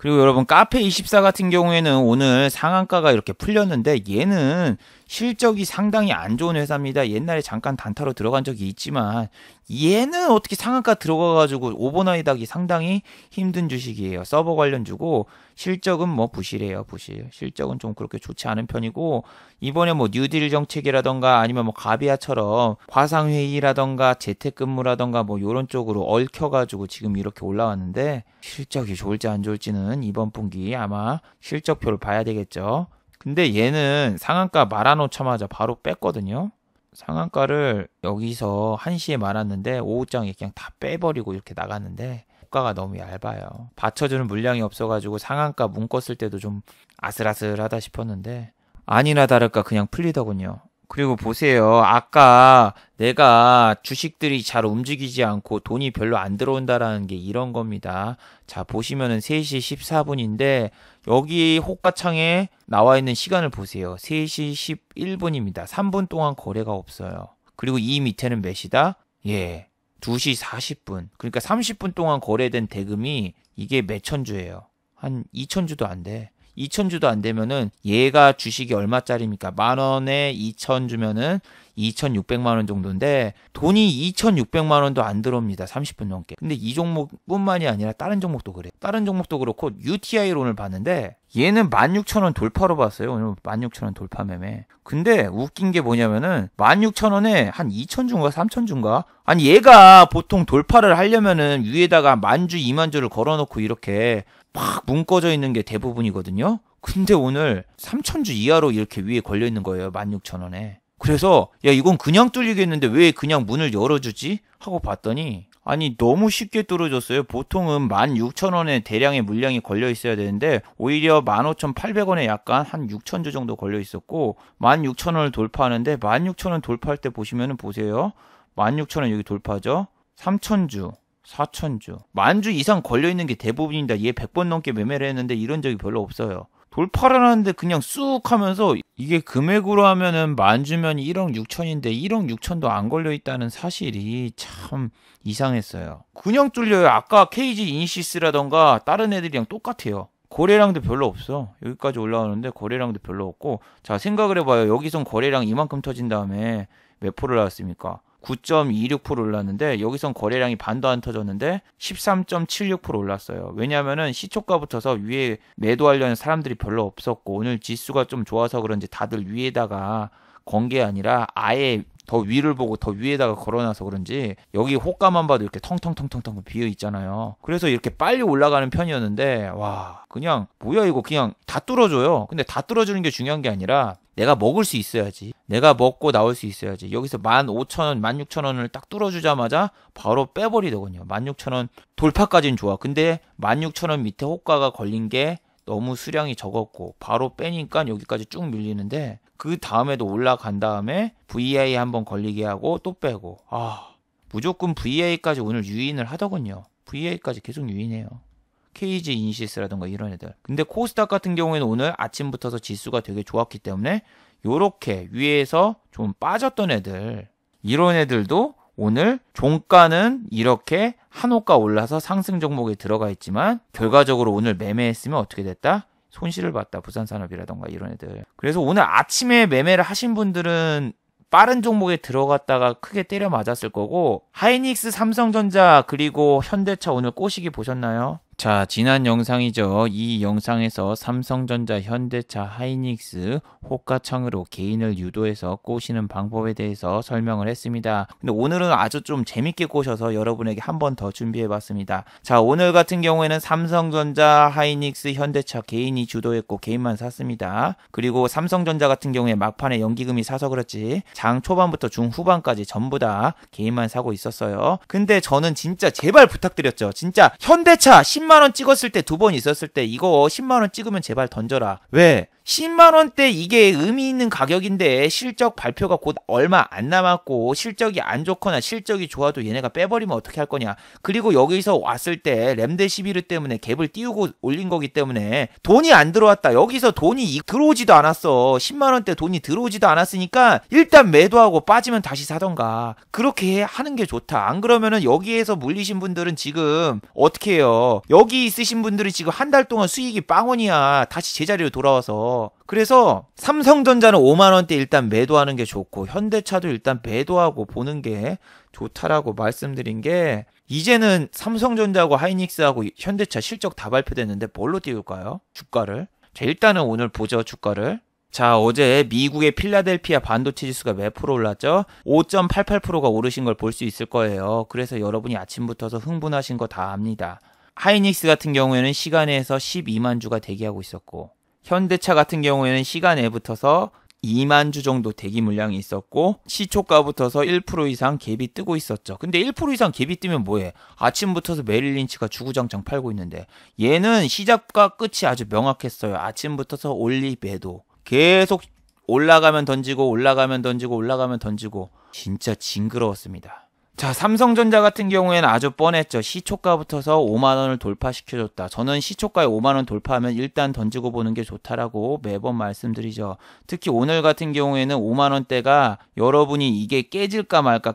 Speaker 1: 그리고 여러분 카페24 같은 경우에는 오늘 상한가가 이렇게 풀렸는데 얘는 실적이 상당히 안 좋은 회사입니다. 옛날에 잠깐 단타로 들어간 적이 있지만 얘는 어떻게 상한가 들어가가지고 오버나잇 하기 상당히 힘든 주식이에요. 서버 관련주고 실적은 뭐 부실해요. 부실. 실적은 좀 그렇게 좋지 않은 편이고 이번에 뭐 뉴딜 정책이라던가 아니면 뭐 가비아처럼 화상회의라던가 재택근무라던가 뭐 요런 쪽으로 얽혀가지고 지금 이렇게 올라왔는데 실적이 좋을지 안 좋을지는 이번 분기 아마 실적표를 봐야 되겠죠. 근데 얘는 상한가 말아놓자마자 바로 뺐거든요. 상한가를 여기서 1시에 말았는데 오후장에 그냥 다 빼버리고 이렇게 나갔는데 호가가 너무 얇아요. 받쳐주는 물량이 없어가지고 상한가 묶었을 때도 좀 아슬아슬하다 싶었는데 아니나 다를까 그냥 풀리더군요. 그리고 보세요. 아까 내가 주식들이 잘 움직이지 않고 돈이 별로 안 들어온다라는 게 이런 겁니다. 자, 보시면은 3시 14분인데 여기 호가창에 나와 있는 시간을 보세요. 3시 11분입니다. 3분 동안 거래가 없어요. 그리고 이 밑에는 몇이다? 예. 2시 40분. 그러니까 30분 동안 거래된 대금이 이게 몇천 주예요. 한 2천 주도 안 돼. 2천 주도 안 되면은 얘가 주식이 얼마짜리입니까? 10,000원에 2천 주면은 2,600만 원 정도인데 돈이 2,600만 원도 안 들어옵니다. 30분 넘게. 근데 이 종목뿐만이 아니라 다른 종목도 그래요. 다른 종목도 그렇고 UTI로 오늘 봤는데 얘는 16,000원 돌파로 봤어요. 오늘 16,000원 돌파 매매. 근데 웃긴 게 뭐냐면은 16,000원에 한 2천 주인가 3천 주인가? 아니 얘가 보통 돌파를 하려면은 위에다가 10,000주 20,000주를 걸어놓고 이렇게 막 묶어져 있는 게 대부분이거든요. 근데 오늘 3,000주 이하로 이렇게 위에 걸려 있는 거예요. 16,000원에. 그래서 야 이건 그냥 뚫리겠는데 왜 그냥 문을 열어주지? 하고 봤더니 아니 너무 쉽게 뚫어줬어요. 보통은 16,000원에 대량의 물량이 걸려 있어야 되는데 오히려 15,800원에 약간 한 6,000주 정도 걸려 있었고 16,000원을 돌파하는데 16,000원 돌파할 때 보시면은 보세요. 16,000원 여기 돌파죠. 3,000주 4,000주 10,000주 이상 걸려있는 게 대부분입니다. 얘 100번 넘게 매매를 했는데 이런 적이 별로 없어요. 돌파를 하는데 그냥 쑥 하면서 이게 금액으로 하면은 10,000주면 1억 6천인데 1억 6천도 안 걸려있다는 사실이 참 이상했어요. 그냥 뚫려요. 아까 KG 이니시스라던가 다른 애들이랑 똑같아요. 거래량도 별로 없어. 여기까지 올라오는데 거래량도 별로 없고 자 생각을 해봐요. 여기선 거래량 이만큼 터진 다음에 몇 프로 나왔습니까? 9.26% 올랐는데 여기선 거래량이 반도 안 터졌는데 13.76% 올랐어요. 왜냐하면은 시초가 붙어서 위에 매도하려는 사람들이 별로 없었고 오늘 지수가 좀 좋아서 그런지 다들 위에다가 건 게 아니라 아예 더 위를 보고 더 위에다가 걸어놔서 그런지 여기 호가만 봐도 이렇게 텅텅텅텅텅 비어 있잖아요. 그래서 이렇게 빨리 올라가는 편이었는데 와 그냥 뭐야 이거 그냥 다 뚫어줘요. 근데 다 뚫어주는 게 중요한 게 아니라 내가 먹을 수 있어야지. 내가 먹고 나올 수 있어야지. 여기서 15,000원, 16,000원을 딱 뚫어주자마자 바로 빼버리더군요. 16,000원 돌파까지는 좋아. 근데 16,000원 밑에 호가가 걸린 게 너무 수량이 적었고 바로 빼니까 여기까지 쭉 밀리는데 그 다음에도 올라간 다음에 VI 한번 걸리게 하고 또 빼고 무조건 VI까지 오늘 유인을 하더군요. VI까지 계속 유인해요. KG 이니시스라던가 이런 애들. 근데 코스닥 같은 경우에는 오늘 아침부터서 지수가 되게 좋았기 때문에 요렇게 위에서 좀 빠졌던 애들 이런 애들도 오늘 종가는 이렇게 한 호가 올라서 상승 종목에 들어가 있지만 결과적으로 오늘 매매했으면 어떻게 됐다? 손실을 봤다. 부산산업이라던가 이런 애들. 그래서 오늘 아침에 매매를 하신 분들은 빠른 종목에 들어갔다가 크게 때려 맞았을 거고 하이닉스, 삼성전자 그리고 현대차 오늘 꼬시기 보셨나요? 자, 지난 영상이죠. 이 영상에서 삼성전자, 현대차, 하이닉스, 호가창으로 개인을 유도해서 꼬시는 방법에 대해서 설명을 했습니다. 근데 오늘은 아주 좀 재밌게 꼬셔서 여러분에게 한 번 더 준비해봤습니다. 자, 오늘 같은 경우에는 삼성전자, 하이닉스, 현대차 개인이 주도했고 개인만 샀습니다. 그리고 삼성전자 같은 경우에 막판에 연기금이 사서 그렇지 장 초반부터 중후반까지 전부 다 개인만 사고 있었어요. 근데 저는 진짜 제발 부탁드렸죠. 진짜 현대차 10만원 찍었을 때 2번 있었을 때 이거 10만원 찍으면 제발 던져라. 왜? 10만원대 이게 의미 있는 가격인데 실적 발표가 곧 얼마 안 남았고 실적이 안 좋거나 실적이 좋아도 얘네가 빼버리면 어떻게 할 거냐. 그리고 여기서 왔을 때 램데시비르 때문에 갭을 띄우고 올린 거기 때문에 돈이 안 들어왔다. 여기서 돈이 들어오지도 않았어. 10만원대 돈이 들어오지도 않았으니까 일단 매도하고 빠지면 다시 사던가. 그렇게 하는 게 좋다. 안 그러면은 여기에서 물리신 분들은 지금 어떻게 해요. 여기 있으신 분들이 지금 한 달 동안 수익이 빵원이야. 다시 제자리로 돌아와서. 그래서 삼성전자는 5만원대 일단 매도하는 게 좋고 현대차도 일단 매도하고 보는 게 좋다라고 말씀드린 게 이제는 삼성전자하고 하이닉스하고 현대차 실적 다 발표됐는데 뭘로 띄울까요? 주가를. 자, 일단은 오늘 보죠. 주가를. 자, 어제 미국의 필라델피아 반도체 지수가 몇 프로 올랐죠? 5.88%가 오르신 걸 볼 수 있을 거예요. 그래서 여러분이 아침부터서 흥분하신 거 다 압니다. 하이닉스 같은 경우에는 시간에서 12만 주가 대기하고 있었고 현대차 같은 경우에는 시간에 붙어서 2만 주 정도 대기 물량이 있었고 시초가 붙어서 1% 이상 갭이 뜨고 있었죠. 근데 1% 이상 갭이 뜨면 뭐해? 아침부터서 메릴 린치가 주구장창 팔고 있는데 얘는 시작과 끝이 아주 명확했어요. 아침부터서 올리 매도. 계속 올라가면 던지고 올라가면 던지고 올라가면 던지고 진짜 징그러웠습니다. 자, 삼성전자 같은 경우에는 아주 뻔했죠. 시초가 붙어서 5만원을 돌파시켜줬다. 저는 시초가에 5만원 돌파하면 일단 던지고 보는 게 좋다라고 매번 말씀드리죠. 특히 오늘 같은 경우에는 5만원대가 여러분이 이게 깨질까 말까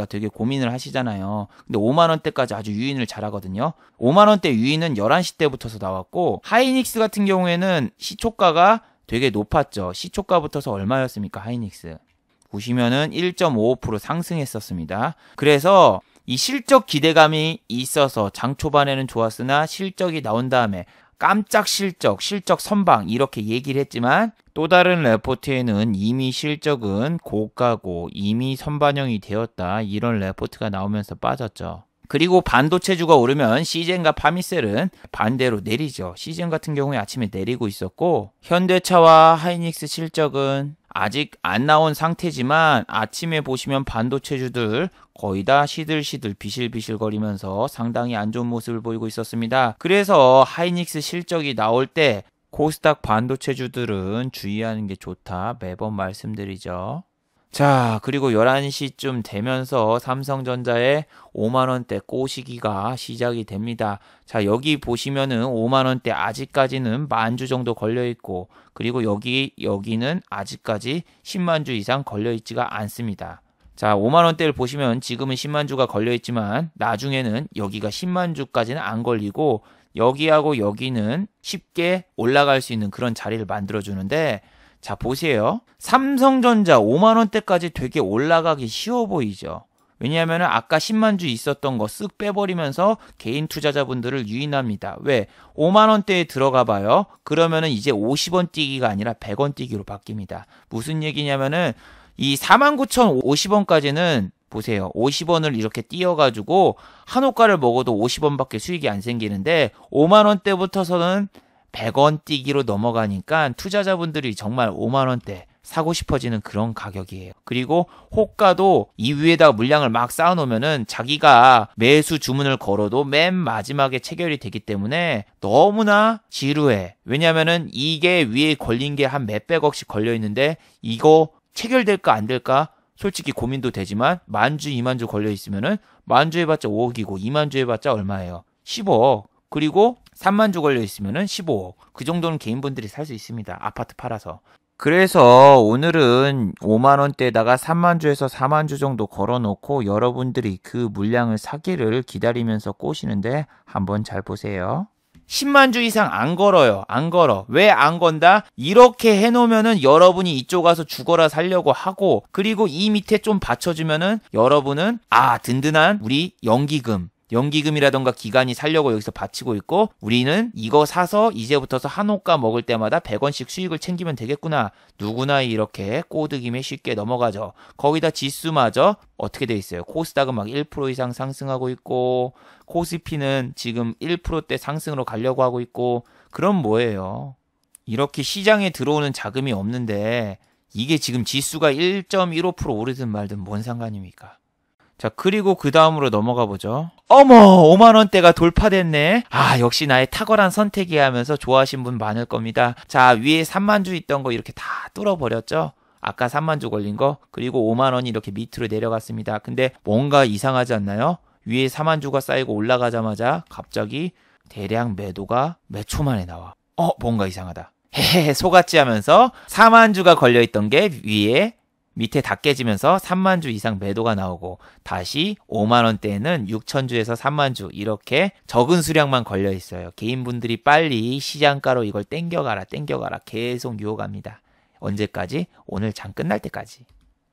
Speaker 1: 되게 고민을 하시잖아요. 근데 5만원대까지 아주 유인을 잘하거든요. 5만원대 유인은 11시 때부터서 나왔고 하이닉스 같은 경우에는 시초가가 되게 높았죠. 시초가 붙어서 얼마였습니까? 하이닉스. 보시면은 1.55% 상승했었습니다. 그래서 이 실적 기대감이 있어서 장 초반에는 좋았으나 실적이 나온 다음에 깜짝 실적 선방 이렇게 얘기를 했지만 또 다른 레포트에는 이미 실적은 고가고 이미 선반영이 되었다. 이런 레포트가 나오면서 빠졌죠. 그리고 반도체주가 오르면 시젠과 파미셀은 반대로 내리죠. 시젠 같은 경우에 아침에 내리고 있었고 현대차와 하이닉스 실적은 아직 안 나온 상태지만 아침에 보시면 반도체주들 거의 다 시들시들 비실비실 거리면서 상당히 안 좋은 모습을 보이고 있었습니다. 그래서 하이닉스 실적이 나올 때 코스닥 반도체주들은 주의하는 게 좋다. 매번 말씀드리죠. 자, 그리고 11시쯤 되면서 삼성전자의 5만원대 꼬시기가 시작이 됩니다. 자, 여기 보시면은 5만원대 아직까지는 만 주 정도 걸려있고, 그리고 여기는 아직까지 10만 주 이상 걸려있지가 않습니다. 자, 5만원대를 보시면 지금은 10만 주가 걸려있지만, 나중에는 여기가 10만 주까지는 안 걸리고, 여기하고 여기는 쉽게 올라갈 수 있는 그런 자리를 만들어주는데, 자, 보세요. 삼성전자 5만원대까지 되게 올라가기 쉬워 보이죠. 왜냐하면 아까 10만 주 있었던 거 쓱 빼버리면서 개인 투자자분들을 유인합니다. 왜? 5만원대에 들어가 봐요. 그러면은 이제 50원 뛰기가 아니라 100원 뛰기로 바뀝니다. 무슨 얘기냐면은 이 49,050원까지는 보세요. 50원을 이렇게 띄어가지고 한 호가를 먹어도 50원밖에 수익이 안 생기는데 5만원대부터서는 100원 뛰기로 넘어가니까 투자자분들이 정말 5만원대 사고 싶어지는 그런 가격이에요. 그리고 호가도 이 위에다가 물량을 막 쌓아놓으면은 자기가 매수 주문을 걸어도 맨 마지막에 체결이 되기 때문에 너무나 지루해. 왜냐면은 이게 위에 걸린 게 한 몇백억씩 걸려있는데 이거 체결될까 안 될까? 솔직히 고민도 되지만 만주 2만주 걸려있으면은 만주 해봤자 5억이고 2만주 해봤자 얼마예요? 15억. 그리고 3만주 걸려있으면은 15억. 그 정도는 개인분들이 살 수 있습니다. 아파트 팔아서. 그래서 오늘은 5만원대에다가 3만주에서 4만주 정도 걸어놓고 여러분들이 그 물량을 사기를 기다리면서 꼬시는데 한번 잘 보세요. 10만주 이상 안 걸어요. 안 걸어. 왜 안 건다? 이렇게 해놓으면은 여러분이 이쪽 가서 죽어라 살려고 하고 그리고 이 밑에 좀 받쳐주면은 여러분은 든든한 우리 연기금이라던가 기간이 살려고 여기서 바치고 있고 우리는 이거 사서 이제부터서 한 호가 먹을 때마다 100원씩 수익을 챙기면 되겠구나. 누구나 이렇게 꼬드김에 쉽게 넘어가죠. 거기다 지수마저 어떻게 돼 있어요? 코스닥은 막 1% 이상 상승하고 있고 코스피는 지금 1%대 상승으로 가려고 하고 있고 그럼 뭐예요? 이렇게 시장에 들어오는 자금이 없는데 이게 지금 지수가 1.15% 오르든 말든 뭔 상관입니까? 자, 그리고 그 다음으로 넘어가 보죠. 어머, 5만원대가 돌파됐네. 아, 역시 나의 탁월한 선택이야 하면서 좋아하신 분 많을 겁니다. 자, 위에 3만주 있던 거 이렇게 다 뚫어버렸죠? 아까 3만주 걸린 거. 그리고 5만원이 이렇게 밑으로 내려갔습니다. 근데 뭔가 이상하지 않나요? 위에 4만주가 쌓이고 올라가자마자 갑자기 대량 매도가 몇 초 만에 나와. 뭔가 이상하다. 헤헤, 속았지 하면서 4만주가 걸려있던 게 위에 밑에 다 깨지면서 3만주 이상 매도가 나오고 다시 5만원대에는 6천주에서 3만주 이렇게 적은 수량만 걸려 있어요. 개인분들이 빨리 시장가로 이걸 땡겨가라 계속 유혹합니다. 언제까지? 오늘 장 끝날 때까지.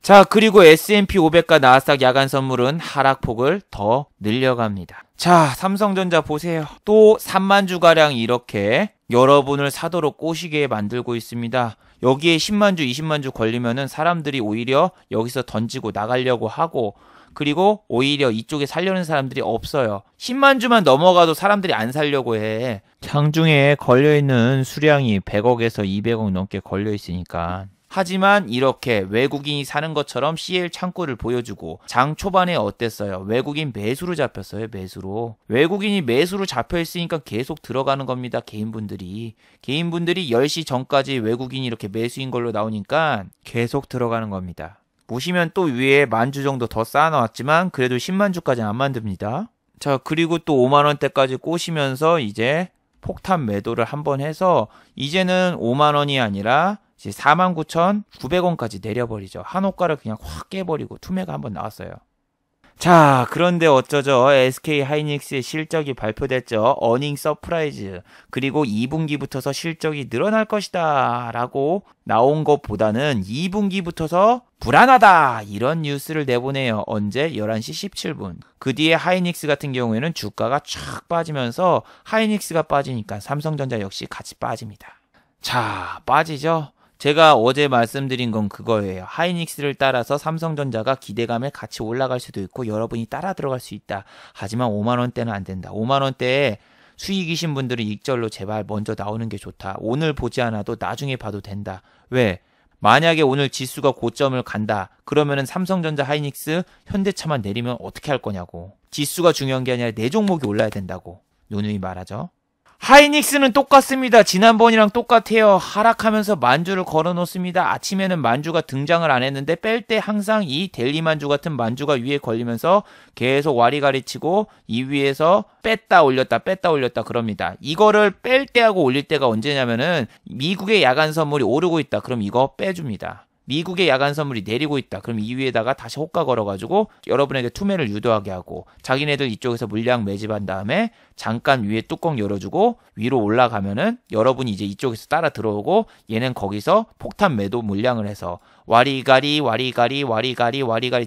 Speaker 1: 자, 그리고 S&P 500과 나스닥 야간 선물은 하락폭을 더 늘려갑니다. 자, 삼성전자 보세요. 또 3만주가량 이렇게 여러분을 사도록 꼬시게 만들고 있습니다. 여기에 10만주, 20만주 걸리면은 사람들이 오히려 여기서 던지고 나가려고 하고, 그리고 오히려 이쪽에 살려는 사람들이 없어요. 10만주만 넘어가도 사람들이 안 살려고 해. 장중에 걸려있는 수량이 100억에서 200억 넘게 걸려있으니까. 하지만 이렇게 외국인이 사는 것처럼 CL 창구를 보여주고 장 초반에 어땠어요? 외국인 매수로 잡혔어요. 매수로. 외국인이 매수로 잡혀있으니까 계속 들어가는 겁니다. 개인분들이 10시 전까지 외국인이 이렇게 매수인 걸로 나오니까 계속 들어가는 겁니다. 보시면 또 위에 10,000주 정도 더 쌓아놨지만 그래도 10만주까지는 안 만듭니다. 자, 그리고 또 5만원대까지 꼬시면서 이제 폭탄 매도를 한번 해서 이제는 5만원이 아니라 이제 49,900원까지 내려버리죠. 한 호가를 그냥 확 깨버리고 투매가 한번 나왔어요. 자, 그런데 어쩌죠? SK 하이닉스의 실적이 발표됐죠. 어닝 서프라이즈. 그리고 2분기부터서 실적이 늘어날 것이다 라고 나온 것보다는 2분기부터서 불안하다 이런 뉴스를 내보내요. 언제? 11시 17분. 그 뒤에 하이닉스 같은 경우에는 주가가 쫙 빠지면서 하이닉스가 빠지니까 삼성전자 역시 같이 빠집니다. 자, 빠지죠? 제가 어제 말씀드린 건 그거예요. 하이닉스를 따라서 삼성전자가 기대감에 같이 올라갈 수도 있고 여러분이 따라 들어갈 수 있다. 하지만 5만원대는 안 된다. 5만원대에 수익이신 분들은 익절로 제발 먼저 나오는 게 좋다. 오늘 보지 않아도 나중에 봐도 된다. 왜? 만약에 오늘 지수가 고점을 간다. 그러면은 삼성전자, 하이닉스, 현대차만 내리면 어떻게 할 거냐고. 지수가 중요한 게 아니라 내 종목이 올라야 된다고. 누누이 말하죠. 하이닉스는 똑같습니다. 지난번이랑 똑같아요. 하락하면서 만주를 걸어놓습니다. 아침에는 만주가 등장을 안 했는데 뺄 때 항상 이 델리 만주 같은 만주가 위에 걸리면서 계속 와리가리 치고 이 위에서 뺐다 올렸다 그럽니다. 이거를 뺄 때하고 올릴 때가 언제냐면은 미국의 야간 선물이 오르고 있다. 그럼 이거 빼줍니다. 미국의 야간 선물이 내리고 있다. 그럼 이 위에다가 다시 호가 걸어가지고 여러분에게 투매를 유도하게 하고 자기네들 이쪽에서 물량 매집한 다음에 잠깐 위에 뚜껑 열어주고 위로 올라가면은 여러분이 이제 이쪽에서 따라 들어오고 얘는 거기서 폭탄 매도 물량을 해서 와리가리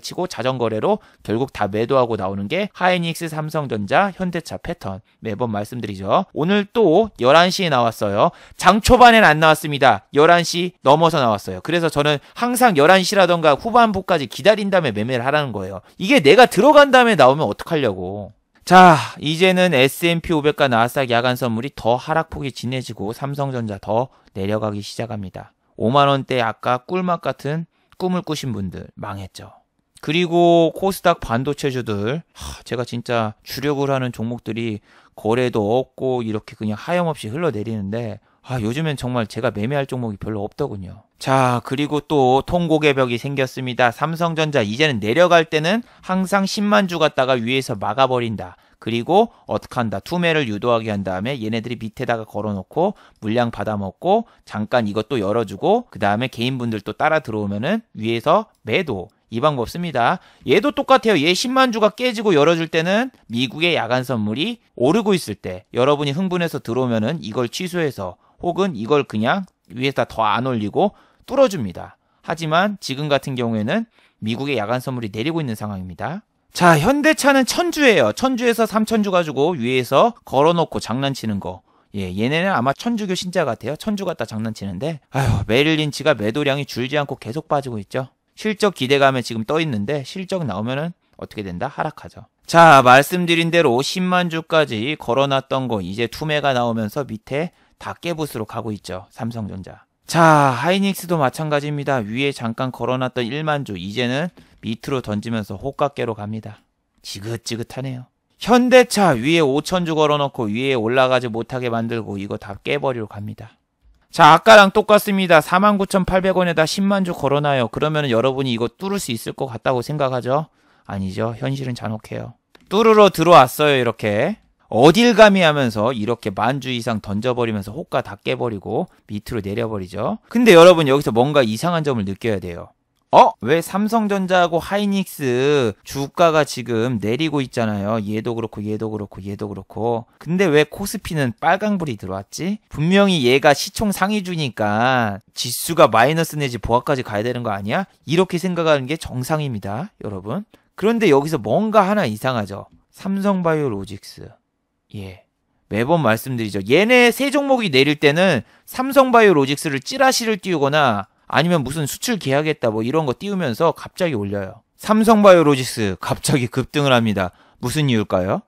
Speaker 1: 치고 자전거래로 결국 다 매도하고 나오는 게 하이닉스, 삼성전자, 현대차 패턴. 매번 말씀드리죠. 오늘 또 11시에 나왔어요. 장 초반에는 안 나왔습니다. 11시 넘어서 나왔어요. 그래서 저는 항상 11시라던가 후반부까지 기다린 다음에 매매를 하라는 거예요. 이게 내가 들어간 다음에 나오면 어떡하려고. 자, 이제는 S&P 500과 나스닥 야간 선물이 더 하락폭이 진해지고 삼성전자 더 내려가기 시작합니다. 5만원대 아까 꿀맛 같은 꿈을 꾸신 분들 망했죠. 그리고 코스닥 반도체주들, 제가 진짜 주력을 하는 종목들이 거래도 없고 이렇게 그냥 하염없이 흘러내리는데 요즘엔 정말 제가 매매할 종목이 별로 없더군요. 자, 그리고 또 통곡의 벽이 생겼습니다. 삼성전자 이제는 내려갈 때는 항상 10만주 갔다가 위에서 막아버린다. 그리고 어떻게 한다? 투매를 유도하게 한 다음에 얘네들이 밑에다가 걸어놓고 물량 받아먹고 잠깐 이것도 열어주고 그 다음에 개인분들도 따라 들어오면은 위에서 매도. 이 방법 씁니다. 얘도 똑같아요. 얘 10만주가 깨지고 열어줄 때는 미국의 야간 선물이 오르고 있을 때 여러분이 흥분해서 들어오면은 이걸 취소해서 혹은 이걸 그냥 위에다 더 안 올리고 뚫어줍니다. 하지만 지금 같은 경우에는 미국의 야간 선물이 내리고 있는 상황입니다. 자, 현대차는 천주예요. 천주에서 3천주 가지고 위에서 걸어놓고 장난치는 거. 얘네는 아마 천주교 신자 같아요. 천주 갖다 장난치는데 메릴 린치가 매도량이 줄지 않고 계속 빠지고 있죠. 실적 기대감에 지금 떠 있는데 실적 나오면은 어떻게 된다? 하락하죠. 자, 말씀드린 대로 10만주까지 걸어놨던 거 이제 투매가 나오면서 밑에 다 깨부수로 가고 있죠. 삼성전자. 자, 하이닉스도 마찬가지입니다. 위에 잠깐 걸어놨던 1만주 이제는 밑으로 던지면서 호가께로 갑니다. 지긋지긋하네요. 현대차 위에 5천주 걸어놓고 위에 올라가지 못하게 만들고 이거 다 깨버리러 갑니다. 자, 아까랑 똑같습니다. 49,800원에다 10만주 걸어놔요. 그러면 여러분이 이거 뚫을 수 있을 것 같다고 생각하죠? 아니죠. 현실은 잔혹해요. 뚫으러 들어왔어요. 이렇게. 어딜 감히 하면서 이렇게 만주 이상 던져버리면서 호가 다 깨버리고 밑으로 내려버리죠. 근데 여러분 여기서 뭔가 이상한 점을 느껴야 돼요. 왜 삼성전자하고 하이닉스 주가가 지금 내리고 있잖아요. 얘도 그렇고 얘도 그렇고 얘도 그렇고. 근데 왜 코스피는 빨강불이 들어왔지? 분명히 얘가 시총 상위주니까 지수가 마이너스 내지 보합까지 가야 되는 거 아니야? 이렇게 생각하는 게 정상입니다, 여러분. 그런데 여기서 뭔가 하나 이상하죠. 삼성바이오로직스. 예. 매번 말씀드리죠. 얘네 세 종목이 내릴 때는 삼성바이오로직스를 찌라시를 띄우거나 아니면 무슨 수출 계약했다 뭐 이런 거 띄우면서 갑자기 올려요. 삼성바이오로직스 갑자기 급등을 합니다. 무슨 이유일까요?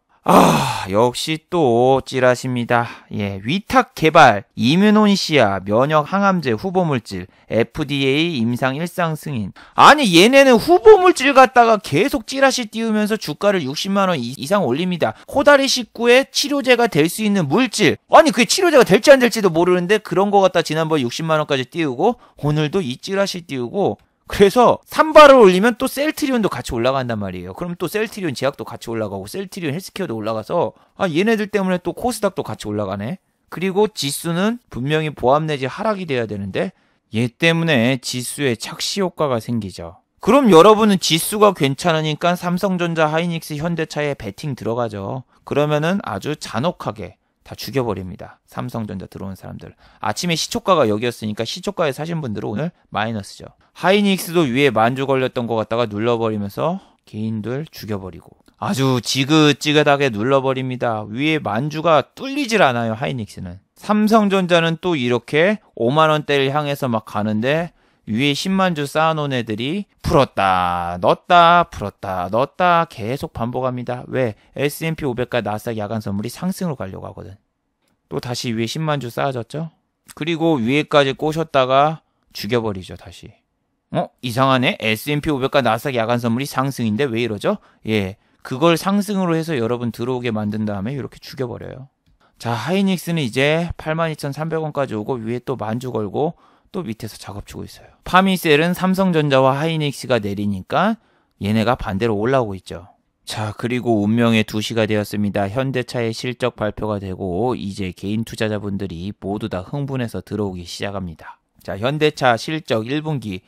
Speaker 1: 역시 또 찌라시입니다. 예, 위탁 개발, 이뮤논시아, 면역 항암제 후보물질, FDA 임상 1상 승인. 아니 얘네는 후보물질 갖다가 계속 찌라시 띄우면서 주가를 60만원 이상 올립니다. 코다리 식구의 치료제가 될 수 있는 물질. 아니 그게 치료제가 될지 안 될지도 모르는데 그런 거 갖다 지난번 60만원까지 띄우고 오늘도 이 찌라시 띄우고 그래서 산발을 올리면 또 셀트리온도 같이 올라간단 말이에요. 그럼 또 셀트리온 제약도 같이 올라가고 셀트리온 헬스케어도 올라가서 얘네들 때문에 또 코스닥도 같이 올라가네. 그리고 지수는 분명히 보합 내지 하락이 돼야 되는데 얘 때문에 지수에 착시 효과가 생기죠. 그럼 여러분은 지수가 괜찮으니까 삼성전자, 하이닉스, 현대차에 베팅 들어가죠. 그러면은 아주 잔혹하게 다 죽여버립니다. 삼성전자 들어온 사람들. 아침에 시초가가 여기였으니까 시초가에 사신 분들은 오늘 마이너스죠. 하이닉스도 위에 만주 걸렸던 거 갖다가 눌러버리면서 개인들 죽여버리고 아주 지긋지긋하게 눌러버립니다. 위에 만주가 뚫리질 않아요. 하이닉스는. 삼성전자는 또 이렇게 5만원대를 향해서 막 가는데 위에 10만주 쌓아놓은 애들이 풀었다 넣었다 풀었다 넣었다 계속 반복합니다. 왜? S&P 500과 나스닥 야간 선물이 상승으로 가려고 하거든. 또 다시 위에 10만주 쌓아졌죠. 그리고 위에까지 꼬셨다가 죽여버리죠. 다시. 이상하네. S&P 500과 나스닥 야간 선물이 상승인데 왜 이러죠? 예, 그걸 상승으로 해서 여러분 들어오게 만든 다음에 이렇게 죽여버려요. 자, 하이닉스는 이제 82,300원까지 오고 위에 또 만주 걸고 또 밑에서 작업치고 있어요. 파미셀은 삼성전자와 하이닉스가 내리니까 얘네가 반대로 올라오고 있죠. 자, 그리고 운명의 2시가 되었습니다. 현대차의 실적 발표가 되고 이제 개인 투자자분들이 모두 다 흥분해서 들어오기 시작합니다. 자, 현대차 실적 1분기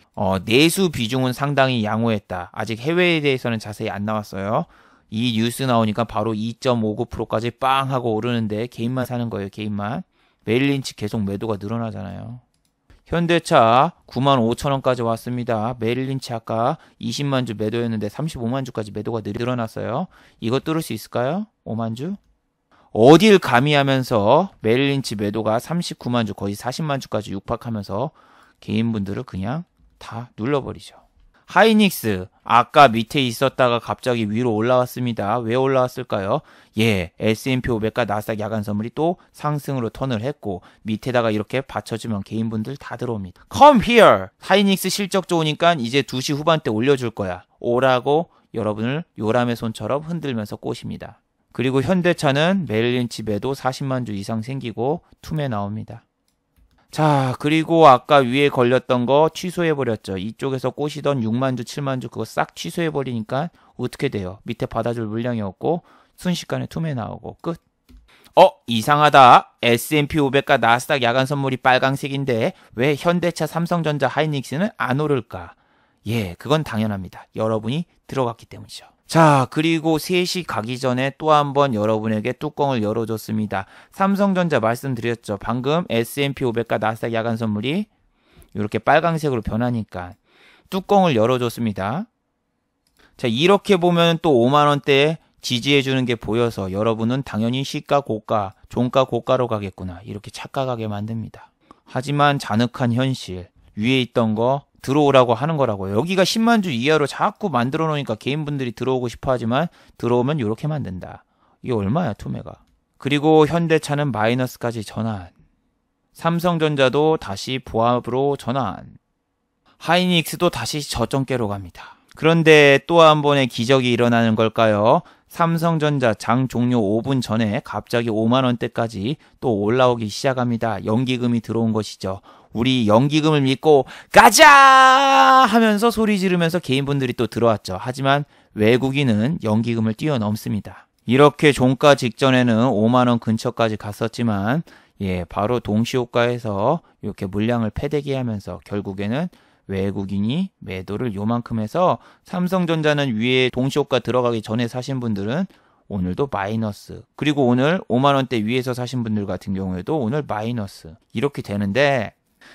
Speaker 1: 내수 비중은 상당히 양호했다. 아직 해외에 대해서는 자세히 안 나왔어요. 이 뉴스 나오니까 바로 2.59%까지 빵 하고 오르는데 개인만 사는 거예요. 개인만. 메릴린치 계속 매도가 늘어나잖아요. 현대차 95,000원까지 왔습니다. 메릴린치 아까 20만주 매도였는데 35만주까지 매도가 늘어났어요. 이거 뚫을 수 있을까요? 5만주? 어딜 감히 하면서 메릴린치 매도가 39만주 거의 40만주까지 육박하면서 개인분들을 그냥 다 눌러버리죠. 하이닉스 아까 밑에 있었다가 갑자기 위로 올라왔습니다. 왜 올라왔을까요? 예, S&P 500과 나스닥 야간 선물이 또 상승으로 턴을 했고 밑에다가 이렇게 받쳐주면 개인분들 다 들어옵니다. Come here! 하이닉스 실적 좋으니까 이제 2시 후반대 올려줄 거야. 오라고 여러분을 요람의 손처럼 흔들면서 꼬십니다. 그리고 현대차는 메릴린치 매도 40만주 이상 생기고 투매 나옵니다. 자, 그리고 아까 위에 걸렸던 거 취소해버렸죠. 이쪽에서 꼬시던 6만주, 7만주 그거 싹 취소해버리니까 어떻게 돼요? 밑에 받아줄 물량이 없고 순식간에 투매 나오고 끝. 이상하다. S&P 500과 나스닥 야간 선물이 빨강색인데 왜 현대차, 삼성전자, 하이닉스는 안 오를까? 예, 그건 당연합니다. 여러분이 들어갔기 때문이죠. 자, 그리고 3시 가기 전에 또 한번 여러분에게 뚜껑을 열어줬습니다. 삼성전자 말씀드렸죠. 방금 S&P 500과 나스닥 야간 선물이 이렇게 빨강색으로 변하니까 뚜껑을 열어줬습니다. 자, 이렇게 보면 또 5만원대에 지지해주는 게 보여서 여러분은 당연히 시가 고가, 종가 고가로 가겠구나 이렇게 착각하게 만듭니다. 하지만 잔혹한 현실, 위에 있던 거 들어오라고 하는 거라고요. 여기가 10만주 이하로 자꾸 만들어 놓으니까 개인분들이 들어오고 싶어 하지만 들어오면 이렇게 만든다. 이게 얼마야 투매가. 그리고 현대차는 마이너스까지 전환. 삼성전자도 다시 보합으로 전환. 하이닉스도 다시 저점대로 갑니다. 그런데 또 한 번의 기적이 일어나는 걸까요? 삼성전자 장 종료 5분 전에 갑자기 5만원대까지 또 올라오기 시작합니다. 연기금이 들어온 것이죠. 우리 연기금을 믿고 가자 하면서 소리 지르면서 개인분들이 또 들어왔죠. 하지만 외국인은 연기금을 뛰어넘습니다. 이렇게 종가 직전에는 5만원 근처까지 갔었지만 바로 동시호가에서 이렇게 물량을 패대기 하면서 결국에는 외국인이 매도를 요만큼 해서 삼성전자는 위에 동시호가 들어가기 전에 사신 분들은 오늘도 마이너스, 그리고 오늘 5만원대 위에서 사신 분들 같은 경우에도 오늘 마이너스, 이렇게 되는데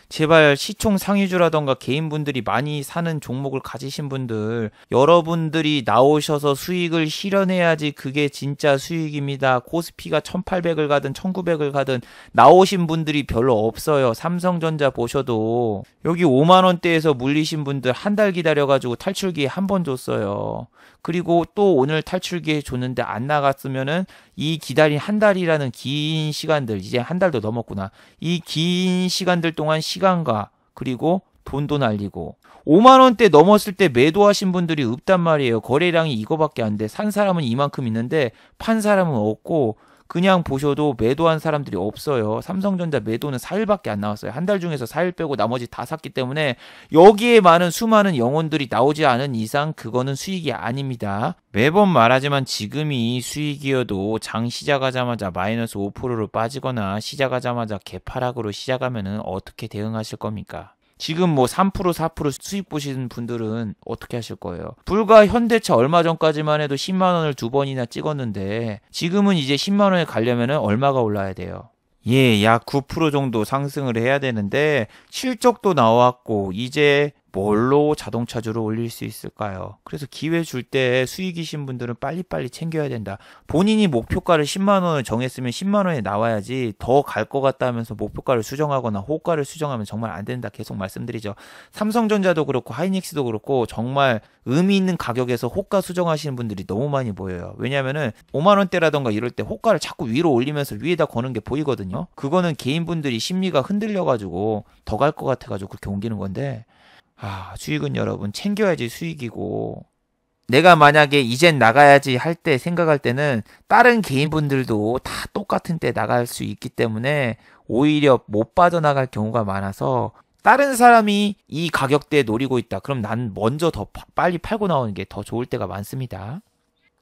Speaker 1: 제발 시총 상위주라던가 개인분들이 많이 사는 종목을 가지신 분들, 여러분들이 나오셔서 수익을 실현해야지 그게 진짜 수익입니다. 코스피가 1800을 가든 1900을 가든 나오신 분들이 별로 없어요. 삼성전자 보셔도 여기 5만원대에서 물리신 분들 한 달 기다려가지고 탈출기에 한 번 줬어요. 그리고 또 오늘 탈출기에 줬는데 안 나갔으면은 이 기다린 한 달이라는 긴 시간들, 이제 한 달도 넘었구나. 이 긴 시간들 동안 시간과 그리고 돈도 날리고 5만원대 넘었을 때 매도하신 분들이 없단 말이에요. 거래량이 이거밖에 안 돼. 산 사람은 이만큼 있는데 판 사람은 없고 그냥 보셔도 매도한 사람들이 없어요. 삼성전자 매도는 4일밖에 안 나왔어요. 한 달 중에서 4일 빼고 나머지 다 샀기 때문에 여기에 많은 수많은 영혼들이 나오지 않은 이상 그거는 수익이 아닙니다. 매번 말하지만 지금이 수익이어도 장 시작하자마자 마이너스 5%로 빠지거나 시작하자마자 개파락으로 시작하면은 어떻게 대응하실 겁니까? 지금 뭐 3% 4% 수익 보시는 분들은 어떻게 하실 거예요? 불과 현대차 얼마 전까지만 해도 10만 원을 두 번이나 찍었는데 지금은 이제 10만 원에 가려면 얼마가 올라야 돼요? 약 9% 정도 상승을 해야 되는데 실적도 나왔고 이제 뭘로 자동차주를 올릴 수 있을까요? 그래서 기회 줄 때 수익이신 분들은 빨리빨리 챙겨야 된다. 본인이 목표가를 10만 원을 정했으면 10만 원에 나와야지 더 갈 것 같다 하면서 목표가를 수정하거나 호가를 수정하면 정말 안 된다. 계속 말씀드리죠. 삼성전자도 그렇고 하이닉스도 그렇고 정말 의미 있는 가격에서 호가 수정하시는 분들이 너무 많이 보여요. 왜냐면은 5만 원대라던가 이럴 때 호가를 자꾸 위로 올리면서 위에다 거는 게 보이거든요. 그거는 개인분들이 심리가 흔들려가지고 더 갈 것 같아가지고 그렇게 옮기는 건데 수익은 여러분 챙겨야지 수익이고, 내가 만약에 이젠 나가야지 할 때 생각할 때는 다른 개인분들도 다 똑같은 때 나갈 수 있기 때문에 오히려 못 빠져나갈 경우가 많아서 다른 사람이 이 가격대에 노리고 있다. 그럼 난 먼저 더 빨리 팔고 나오는 게 더 좋을 때가 많습니다.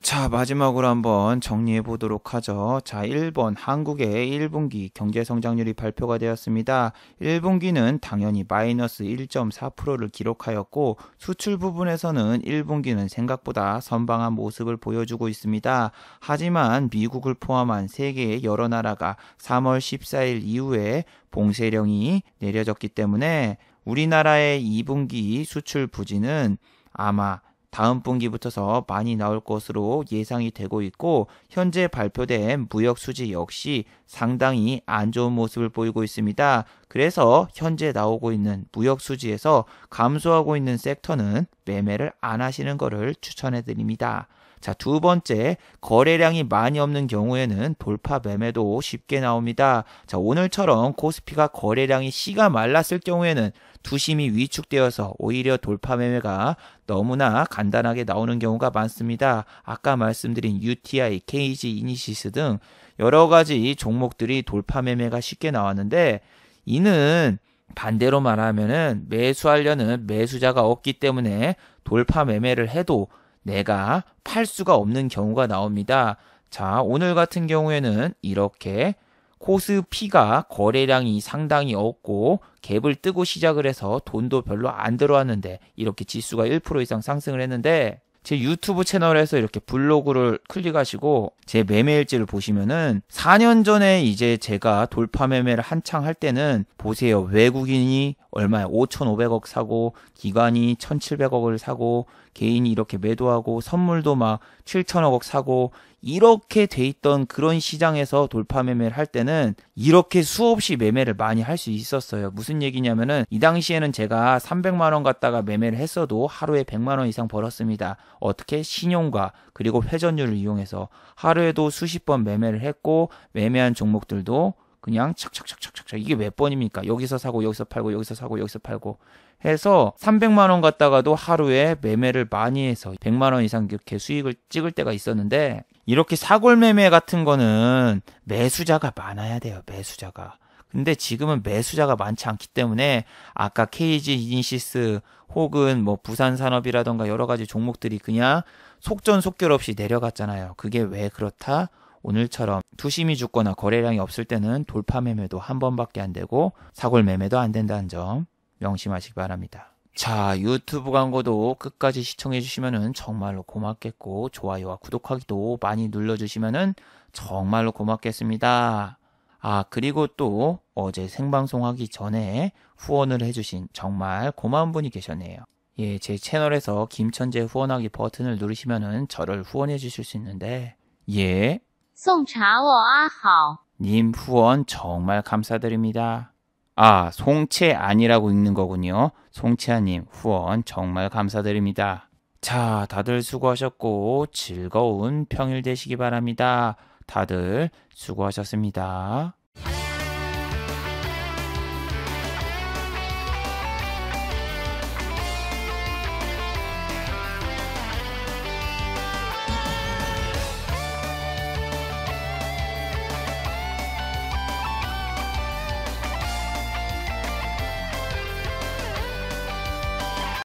Speaker 1: 자, 마지막으로 한번 정리해 보도록 하죠. 자, 1번 한국의 1분기 경제성장률이 발표가 되었습니다. 1분기는 당연히 마이너스 1.4%를 기록하였고 수출 부분에서는 1분기는 생각보다 선방한 모습을 보여주고 있습니다. 하지만 미국을 포함한 세계의 여러 나라가 3월 14일 이후에 봉쇄령이 내려졌기 때문에 우리나라의 2분기 수출 부진은 아마 다음 분기부터서 많이 나올 것으로 예상이 되고 있고, 현재 발표된 무역 수지 역시 상당히 안 좋은 모습을 보이고 있습니다. 그래서 현재 나오고 있는 무역 수지에서 감소하고 있는 섹터는 매매를 안 하시는 것을 추천해 드립니다. 자, 두 번째, 거래량이 많이 없는 경우에는 돌파 매매도 쉽게 나옵니다. 자, 오늘처럼 코스피가 거래량이 씨가 말랐을 경우에는 투심이 위축되어서 오히려 돌파 매매가 너무나 간단하게 나오는 경우가 많습니다. 아까 말씀드린 UTI, KG, 이니시스 등 여러 가지 종목들이 돌파 매매가 쉽게 나왔는데, 이는 반대로 말하면은 매수하려는 매수자가 없기 때문에 돌파 매매를 해도 내가 팔 수가 없는 경우가 나옵니다. 자, 오늘 같은 경우에는 이렇게 코스피가 거래량이 상당히 없고 갭을 뜨고 시작을 해서 돈도 별로 안 들어왔는데 이렇게 지수가 1% 이상 상승을 했는데, 제 유튜브 채널에서 이렇게 블로그를 클릭하시고 제 매매일지를 보시면은 4년 전에 이제 제가 돌파 매매를 한창 할 때는 보세요. 외국인이 얼마야? 5,500억 사고 기관이 1,700억을 사고 개인이 이렇게 매도하고 선물도 막 7,000억 사고 이렇게 돼 있던 그런 시장에서 돌파 매매를 할 때는 이렇게 수없이 매매를 많이 할 수 있었어요. 무슨 얘기냐면은 이 당시에는 제가 300만 원 갖다가 매매를 했어도 하루에 100만 원 이상 벌었습니다. 어떻게? 신용과 그리고 회전율을 이용해서 하루에도 수십 번 매매를 했고 매매한 종목들도 그냥 착착착착착 이게 몇 번입니까? 여기서 사고 여기서 팔고 여기서 사고 여기서 팔고 해서 300만 원 갖다가도 하루에 매매를 많이 해서 100만 원 이상 이렇게 수익을 찍을 때가 있었는데 이렇게 사골 매매 같은 거는 매수자가 많아야 돼요. 매수자가. 근데 지금은 매수자가 많지 않기 때문에 아까 KG 이니시스 혹은 뭐 부산산업이라던가 여러 가지 종목들이 그냥 속전속결 없이 내려갔잖아요. 그게 왜 그렇다? 오늘처럼 투심이 죽거나 거래량이 없을 때는 돌파 매매도 한 번밖에 안 되고 사골 매매도 안 된다는 점 명심하시기 바랍니다. 자, 유튜브 광고도 끝까지 시청해 주시면은 정말로 고맙겠고 좋아요와 구독하기도 많이 눌러주시면은 정말로 고맙겠습니다. 아, 그리고 또 어제 생방송하기 전에 후원을 해주신 정말 고마운 분이 계셨네요. 예, 제 채널에서 김천재 후원하기 버튼을 누르시면은 저를 후원해 주실 수 있는데 예,
Speaker 2: 送茶我阿好
Speaker 1: 님 후원 정말 감사드립니다. 아, 송채 아니라고 읽는 거군요. 송채아님 후원 정말 감사드립니다. 자, 다들 수고하셨고 즐거운 평일 되시기 바랍니다. 다들 수고하셨습니다.